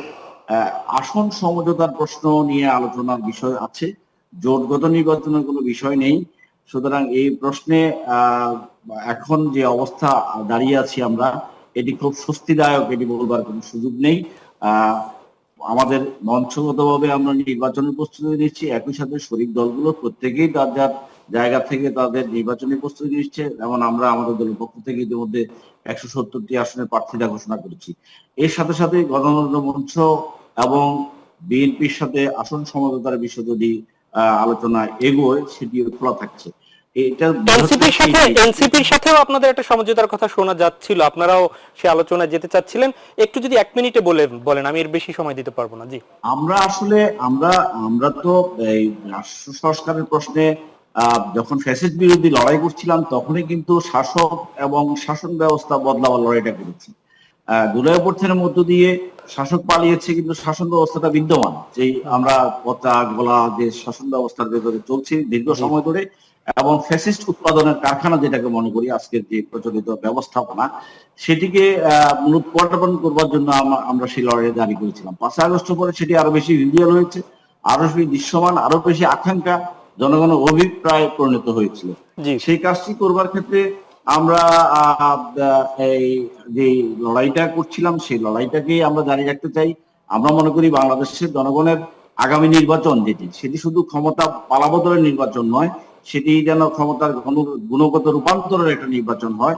আসন সমঝোতার প্রশ্ন নিয়ে আলোচনার বিষয় আছে, জোটগত নির্বাচনের কোনো বিষয় নেই। সুতরাং এই প্রশ্নে এখন যে অবস্থা দাঁড়িয়ে আছি আমরা, এটি খুব স্বস্তিদায়ক, এটি বলবার কোনো সুযোগ নেই। আমাদের মঞ্চগতভাবে আমরা নির্বাচনের প্রস্তুতি নিচ্ছি, একই সাথে শরিক দলগুলো প্রত্যেকেই তার যার জায়গা থেকে তাদের নির্বাচনী প্রস্তুতি নিচ্ছে। যেমন আমরা আমাদের দলের পক্ষ থেকে ইতিমধ্যে 170টি আসনের প্রার্থীরা ঘোষণা করেছি। এর সাথে সাথে গণতন্ত্র মঞ্চ এবং বিএনপির সাথে আসন সমঝোতার বিষয় যদি আলোচনা এগোয়, সেটিও খোলা থাকছে। এনসিপির সাথেও আপনাদের একটা সমঝোতার কথা শোনা যাচ্ছিল, আপনারাও সে আলোচনায় যেতে চাচ্ছিলেন। একটু যদি 1 মিনিটে বলেন, আমি এর বেশি সময় দিতে পারবো না। জি, আমরা তো এই রাষ্ট্র সংস্কারের প্রশ্নে যখন ফ্যাসিস্ট বিরোধী লড়াই করছিলাম, তখনই কিন্তু শাসক এবং শাসন ব্যবস্থা বদলাবার লড়াইটা করেছি। জুলাই অভ্যুত্থানের মধ্য দিয়ে শাসক পালিয়েছে, কিন্তু শাসন ব্যবস্থাটা বিদ্যমান। যেই আমরা কথা বলা যে শাসন ব্যবস্থার ভেতরে চলছে দীর্ঘ সময় ধরে, এবং ফ্যাসিস্ট উৎপাদনের কারখানা যেটাকে মনে করি আজকের যে প্রচলিত ব্যবস্থাপনা, সেটিকে মূলোৎপাটন করবার জন্য আমরা সেই লড়াই জারি করেছিলাম। 5ই আগস্ট পরে সেটি আরো বেশি ভিজুয়াল হয়েছে, আরো বেশি দৃশ্যমান, আরো বেশি আকাঙ্ক্ষা, জনগণের অভিপ্রায় পরিণত হয়েছিল। সেই কাজটি করবার ক্ষেত্রে আমরা এই যে লড়াইটা করছিলাম, সেই লড়াইটাকেই আমরা জারি রাখতে চাই। আমরা মনে করি বাংলাদেশের জনগণের আগামী নির্বাচন সেটি শুধু ক্ষমতা পালাবদলের নির্বাচন নয়, সেটি যেন ক্ষমতার গুণগত রূপান্তরের একটা নির্বাচন হয়,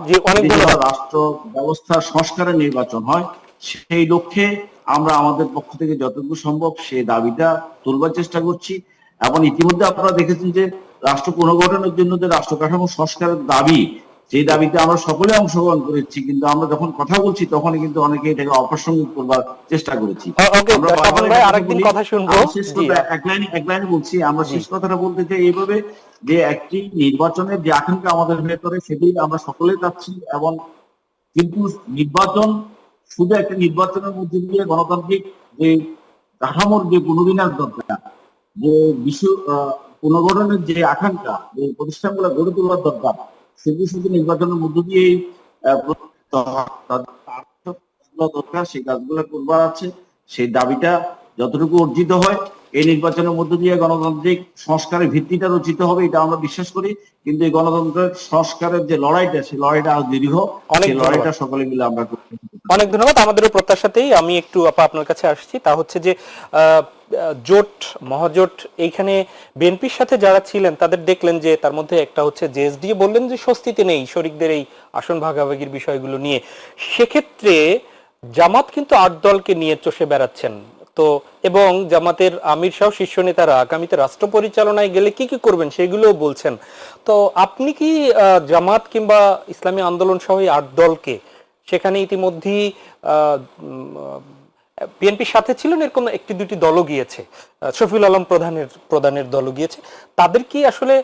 রাষ্ট্র ব্যবস্থা সংস্কারের নির্বাচন হয়। সেই লক্ষ্যে আমরা আমাদের পক্ষ থেকে যতটুকু সম্ভব সেই দাবিটা তুলবার চেষ্টা করছি। এবং ইতিমধ্যে আপনারা দেখেছেন যে রাষ্ট্র পুনর্গঠনের জন্য যে রাষ্ট্র কাঠামো সংস্কারের দাবি, সেই দাবিতে আমরা সকলে অংশগ্রহণ করেছি, কিন্তু আমরা যখন কথা বলছি তখনই কিন্তু অনেকে এটাকে অপ্রাসঙ্গিক করবার চেষ্টা করেছি। ওকে, আমরা স্বপন বারবার ভাই এটা আরেকদিন বলি, কথা শুনবো। আমরা শেষ জি, কথা এক লাইনে বলছি, আমরা শেষ কথাটা বলতে চাই এইভাবে যে একটি নির্বাচনের যে আকাঙ্ক্ষা আমাদের ভেতরে সেটি আমরা সকলে চাচ্ছি, এবং কিন্তু নির্বাচন শুধু একটা নির্বাচনের মধ্যে দিয়ে গণতান্ত্রিক যে কাঠামোর যে পুনর্বিন্যাস দরকার, যে বিশ্ব পুনর্গঠনের যে আকাঙ্ক্ষা, যে প্রতিষ্ঠানগুলো গড়ে তোলার দরকার, সেটি শুধু নির্বাচনের মধ্য দিয়েই দরকার, সেই কাজগুলো করবার আছে। সেই দাবিটা যতটুকু অর্জিত হয় এই নির্বাচনের মধ্য দিয়ে গণতান্ত্রিক সংস্কারের ভিত্তিটা রচিত হবে, এটা আমরা বিশ্বাস করি। কিন্তু এই গণতন্ত্রের সংস্কারের যে লড়াইটা, সেই লড়াইটা আরো দীর্ঘ, সেই লড়াইটা সকলে মিলে আমরা করতে। অনেক ধন্যবাদ। আমাদেরও প্রত্যাশাতেই আমি একটু আপনার কাছে আসছি, তা হচ্ছে যে জোট মহাজোট এইখানে বিএনপির সাথে যারা ছিলেন তাদের দেখলেন যে তার মধ্যে একটা হচ্ছে জেএসডি বললেন যে স্বস্তিতে নেই শরিকদের এই আসন ভাগাভাগির বিষয়গুলো নিয়ে। সেক্ষেত্রে জামাত কিন্তু 8 দলকে নিয়ে চষে বেড়াচ্ছেন তো, এবং জামাতের আমির সহ শীর্ষ নেতারা আগামীতে রাষ্ট্র পরিচালনায় গেলে কি কি করবেন সেগুলোও বলছেন। তো আপনি কি জামাত কিংবা ইসলামী আন্দোলন সহ 8 দলকে, সেখানে ইতিমধ্যেই বিএনপির সাথে ছিলেন এরকম একটি দুটি দলও গিয়েছে, শফিউল আলম প্রধানের দলও গিয়েছে, তাদের কি আসলে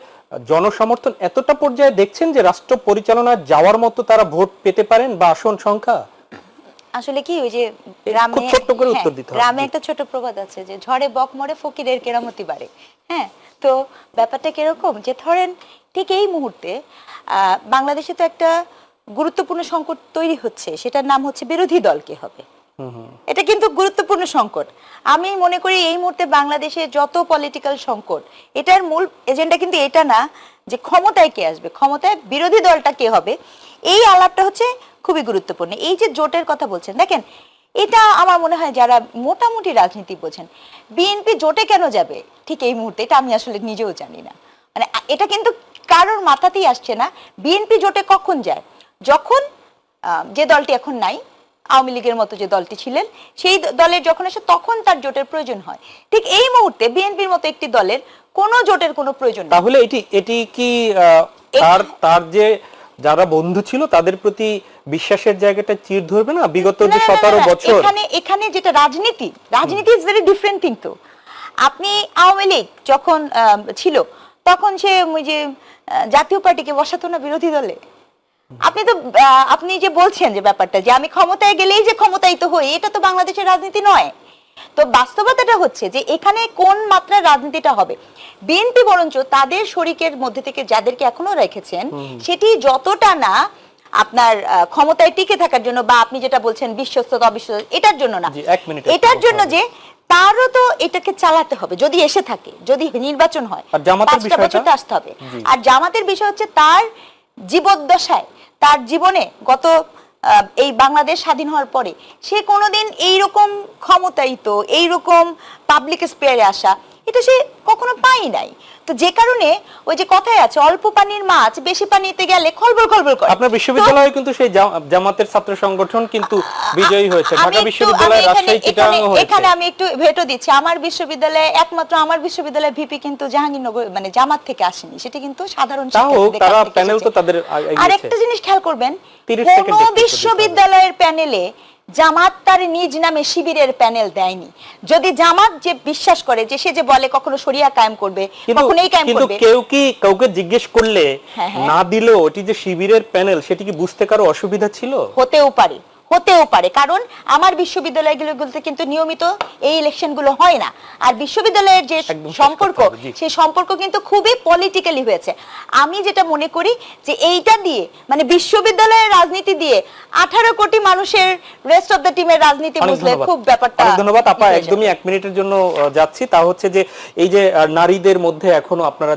জনসমর্থন এতটা পর্যায়ে দেখছেন যে রাষ্ট্র পরিচালনায় যাওয়ার মতো তারা ভোট পেতে পারেন বা আসন সংখ্যা? আসলে কি ওই যে খুব ছোট্ট করে উত্তর দিতে হবে। গ্রামে একটা ছোট প্রবাদ আছে যে ঝড়ে বক মরে ফকিরের কেরামতি বাড়ে। হ্যাঁ, তো ব্যাপারটা কিরকম যে ধরেন ঠিক এই মুহূর্তে বাংলাদেশে তো একটা গুরুত্বপূর্ণ সংকট তৈরি হচ্ছে, সেটার নাম হচ্ছে বিরোধী দল কে হবে। এটা কিন্তু গুরুত্বপূর্ণ সংকট। আমি মনে করি এই মুহূর্তে বাংলাদেশে যত পলিটিক্যাল সংকট, এটার মূল এজেন্ডা কিন্তু এটা না যে ক্ষমতায় কে আসবে, ক্ষমতায় বিরোধী দলটা কে হবে, এই আলাপটা হচ্ছে খুবই গুরুত্বপূর্ণ। এই যে জোটের কথা বলছেন, দেখেন এটা আমার মনে হয় যারা মোটামুটি রাজনীতি বোঝেন, বিএনপি জোটে কেন যাবে ঠিক এই মুহূর্তে এটা আমি আসলে নিজেও জানি না। মানে এটা কিন্তু কারোর মাথাতেই আসছে না। বিএনপি জোটে কখন যায়? যখন যে দলটি এখন নাই, আওয়ামী লীগের মতো যে দলটি ছিলেন, সেই দলের যখন আসে তখন তার জোটের প্রয়োজন হয়। ঠিক এই মুহূর্তে বিএনপির মতো একটি দলের কোনো জোটের কোনো প্রয়োজন নেই। তাহলে এটি কি তার যে যারা বন্ধু ছিল তাদের প্রতি বিশ্বাসের জায়গাটা চির ধরবে না? বিগত যে 17 বছর এখানে যেটা রাজনীতি ইজ ভেরি ডিফারেন্ট থিং। তো আপনি আওয়ামী লীগ যখন ছিল তখন সে ওই যে জাতীয় পার্টিকে বসাতো না বিরোধী দলে। আপনি যে বলছেন যে ব্যাপারটা যে আমি ক্ষমতায় গেলেই যে ক্ষমতায়িত হই, এটা তো বাংলাদেশের রাজনীতি নয়। তো বাস্তবতাটা হচ্ছে যে এখানে কোন মাত্রার রাজনীতিটা হবে, বিএনপি বরঞ্চ তাদের শরিকের মধ্যে থেকে যাদেরকে এখনো রেখেছেন সেটি যতটা না আপনার ক্ষমতায় টিকে থাকার জন্য, বা আপনি যেটা বলছেন বিশ্বস্ততা অবিশ্বস্ত, এটার জন্য না, এটার জন্য যে তারও তো এটাকে চালাতে হবে। যদি এসে থাকে, যদি নির্বাচন হয়, 5টা বছর তো আসতে হবে। আর জামাতের বিষয় হচ্ছে তার জীবদ্দশায়, তার জীবনে গত এই বাংলাদেশ স্বাধীন হওয়ার পরে সে কোনোদিন এইরকম ক্ষমতায়িত, এইরকম পাবলিক স্পেয়ারে আসা, এটা সে কখনো পাই নাই। তো যে কারণে ওই যে কথাই আছে, অল্প পানির মাছ বেশি পানিতে গেলে খলবল খলবল করে। আপনার বিশ্ববিদ্যালয়ে কিন্তু সেই জামাতের ছাত্র সংগঠন কিন্তু বিজয়ী হয়েছে, ঢাকা বিশ্ববিদ্যালয়, রাজশাহী, চিটাগাং হয়েছে। এখানে আমি একটু ভেটো দিচ্ছি, আমার বিশ্ববিদ্যালয়ে একমাত্র আমার বিশ্ববিদ্যালয়ের ভিপি কিন্তু জাহাঙ্গীরনগর মানে জামাত থেকে আসেনি, সেটা কিন্তু সাধারণ শিক্ষার্থীদের কাছ থেকে প্যানেল তো তাদের আর একটা জিনিস খেয়াল করবেন, কোন বিশ্ববিদ্যালয়ের প্যানেলে জামাত তার নিজ নামে শিবিরের প্যানেল দেয়নি। যদি জামাত যে বিশ্বাস করে যে সে যে বলে কখনো শরিয়া কায়েম করবে, কখনো এই কায়েম করবে, কেউ কি কাউকে জিজ্ঞেস করলে না দিলেও এটি যে শিবিরের প্যানেল সেটি কি বুঝতে কারো অসুবিধা ছিল? হতেও পারে, কারণ আমার বিশ্ববিদ্যালয়গুলোতে কিন্তু নিয়মিত এই ইলেকশন গুলো হয় না। আর বিশ্ববিদ্যালয়ের যে সম্পর্ক, সেই সম্পর্ক কিন্তু খুবই পলিটিক্যালি হয়েছে। আমি যেটা মনে করি যে এইটা দিয়ে মানে বিশ্ববিদ্যালয়ের রাজনীতি দিয়ে 18 কোটি মানুষের রেস্ট অফ দ্য টিমের রাজনীতি বুঝলে খুব ব্যাপারটা। ধন্যবাদ আপা, একদমই 1 মিনিটের জন্য যাচ্ছি। তা হচ্ছে যে এই যে নারীদের মধ্যে এখনো আপনারা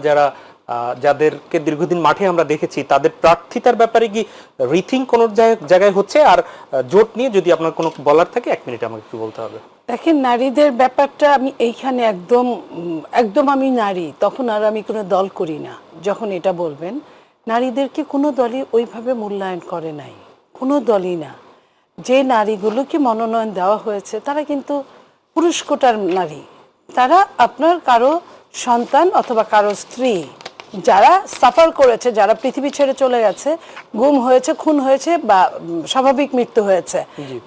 যাদেরকে দীর্ঘদিন মাঠে আমরা দেখেছি, তাদের প্রার্থিতার ব্যাপারে কি রিথিং কোন জায়গায় হচ্ছে? আর জোট নিয়ে যদি আপনার কোনো বলার থাকে 1 মিনিট আমাকে একটু বলতে হবে। দেখেন, নারীদের ব্যাপারটা আমি এইখানে একদম আমি নারী, তখন আর আমি কোনো দল করি না। যখন এটা বলবেন, নারীদেরকে কোনো দলই ওইভাবে মূল্যায়ন করে নাই, কোনো দলই না। যে নারীগুলোকে মনোনয়ন দেওয়া হয়েছে তারা কিন্তু পুরুষ কোটার নারী, তারা আপনার কারো সন্তান অথবা কারো স্ত্রী যারা সাফার করেছে, যারা পৃথিবী ছেড়ে চলে গেছে, গুম হয়েছে, খুন হয়েছে বা স্বাভাবিক মৃত্যু হয়েছে,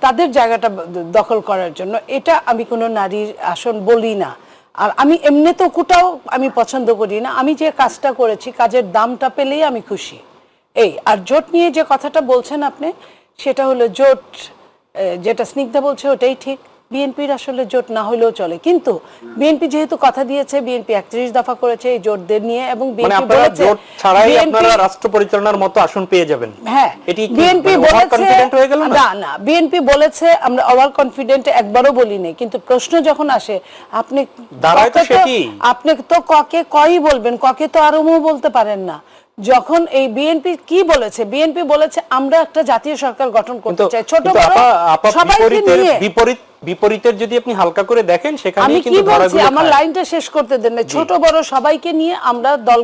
তাদের জায়গাটা দখল করার জন্য, এটা আমি কোনো নারীর আসন বলি না। আর আমি এমনিতেও আমি পছন্দ করি না। আমি যে কাজটা করেছি, কাজের দামটা পেলেই আমি খুশি। এই আর জোট নিয়ে যে কথাটা বলছেন আপনি, সেটা হলো জোট, যেটা স্নিগ্ধা বলছে ওটাই ঠিক। বিএনপির আসলে জোট না হলেও চলে, কিন্তু বিএনপি যেহেতু কথা দিয়েছে, বিএনপি 31 দফা করেছে এই জোটদের নিয়ে, এবং বিএনপি বলেছে জোট ছাড়াই আপনারা রাষ্ট্র পরিচালনার মতো আসন পেয়ে যাবেন। হ্যাঁ, এটি বিএনপি বলেছে, কনফিডেন্ট হয়ে গেল না? না, বিএনপি বলেছে আমরা ওভার কনফিডেন্ট একবারও বলি নাই, কিন্তু প্রশ্ন যখন আসে আপনি আপনি তো কই বলবেন, ককে তো আরও বলতে পারেন না। যখন এই বিএনপি কি বলেছে, বিএনপি বলেছে আমরা একটা জাতীয় সরকার গঠন করতে চাই, ছোট বড় সবাইকে নিয়ে। বিপরীতের যদি আপনি হালকা করে দেখেন, সেখানে আমি কি বলছি, আমার লাইনটা শেষ করতে দেন না। ছোট বড় সবাইকে নিয়ে আমরা দল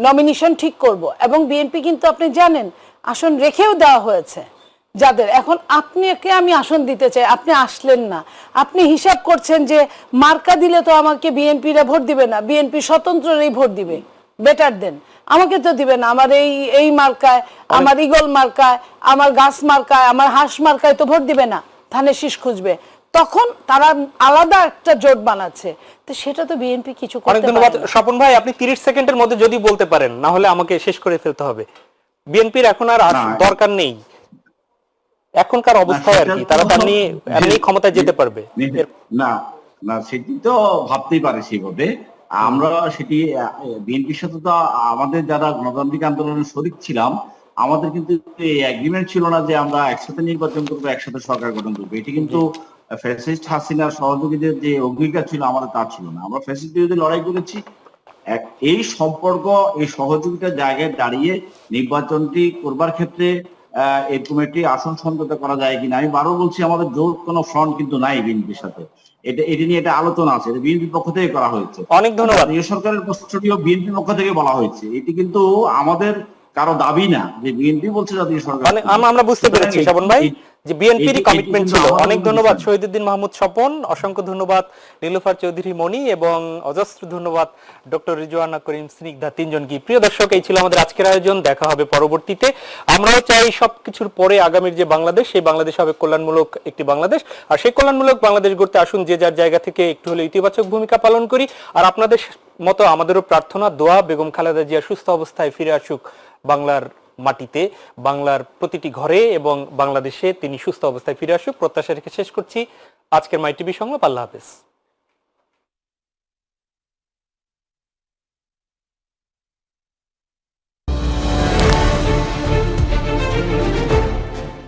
নমিনেশন ঠিক করব, এবং বিএনপি কিন্তু আপনি জানেন আসন রেখেও দেওয়া হয়েছে যাদের। এখন আপনাকে আমি আসন দিতে চাই, আপনি আসলেন না। আপনি হিসাব করছেন যে মার্কা দিলে তো আমাকে বিএনপিরা ভোট দিবে না, বিএনপি স্বতন্ত্রই ভোট দিবে, বেটার দেন, আমাকে তো দিবে না। আমার এই মার্কায়, আমার ইগল মার্কায়, আমার গাছ মার্কায়, আমার হাঁস মার্কায় তো ভোট দিবে না, ধানের শীষ খুঁজবে। তখন তারা আলাদা একটা জোট বানাচ্ছে, তো সেটা তো বিএনপি কিছু করতে পারে না। অনেক ধন্যবাদ স্বপন ভাই, আপনি 30 সেকেন্ডের মধ্যে যদি বলতে পারেন, না হলে আমাকে শেষ করে ফেলতে হবে। বিএনপির এখন আর দরকার নেই এখনকার অবস্থায়, আর কি তারা তার নিয়ে এমনি ক্ষমতায় যেতে পারবে না। সেটি তো ভাবতেই পারে সেভাবে। আমরা সেটি বিএনপির সাথে তো আমাদের যারা গণতান্ত্রিক আন্দোলনের শরিক ছিলাম, আমাদের কিন্তু এই এগ্রিমেন্ট ছিল না যে আমরা একসাথে নির্বাচন করবো, একসাথে সরকার গঠন করবো। এটি কিন্তু ফ্যাসিস্ট হাসিনার সহযোগীদের যে অঙ্গীকার ছিল, আমাদের তা ছিল না। আমরা ফ্যাসিস্ট বিরুদ্ধে লড়াই করেছি। এই সম্পর্ক, এই সহযোগিতার জায়গায় দাঁড়িয়ে নির্বাচনটি করবার ক্ষেত্রে এরকম একটি আসন সমঝোতা করা যায় কিনা। আমি বারো বলছি, আমাদের জোর কোনো ফ্রন্ট কিন্তু নাই বিএনপির সাথে। এটি নিয়ে একটা আলোচনা আছে, বিএনপির পক্ষ থেকে করা হয়েছে। অনেক ধন্যবাদ। এই সরকারের প্রস্তুতিও বিএনপির পক্ষ থেকে বলা হয়েছে। এটি কিন্তু আমাদের কারো দাবি না যে বিএনপি বলছে জাতীয় সরকার। আমরা বুঝতে পেরেছি স্বপন ভাই যে বিএনপির কমিটমেন্ট ছিল। অনেক ধন্যবাদ শহীদুদ্দিন মাহমুদ স্বপন, অসংখ্য ধন্যবাদ নীলুফার চৌধুরী মনি, এবং অজস্র ধন্যবাদ ডক্টর রিজওয়ানা করিম স্নিগ্ধা, তিনজনকে। প্রিয় দর্শক, এই ছিল আমাদের আজকের আয়োজন। দেখা হবে পরবর্তীতে। আমরাও চাই সবকিছুর পরে আগামীর যে বাংলাদেশ, সেই বাংলাদেশ হবে কল্যাণমূলক একটি বাংলাদেশ। আর সেই কল্যাণমূলক বাংলাদেশ গড়তে আসুন যে যার জায়গা থেকে একটু হলে ইতিবাচক ভূমিকা পালন করি। আর আপনাদের মতো আমাদেরও প্রার্থনা, দোয়া, বেগম খালেদা জিয়া সুস্থ অবস্থায় ফিরে আসুক বাংলার মাটিতে, বাংলার প্রতিটি ঘরে, এবং বাংলাদেশে তিনি সুস্থ অবস্থায় ফিরে আসুক প্রত্যাশা রেখে শেষ করছি আজকের মাই টিভি সংলাপ। আল্লাহ হাফেজ।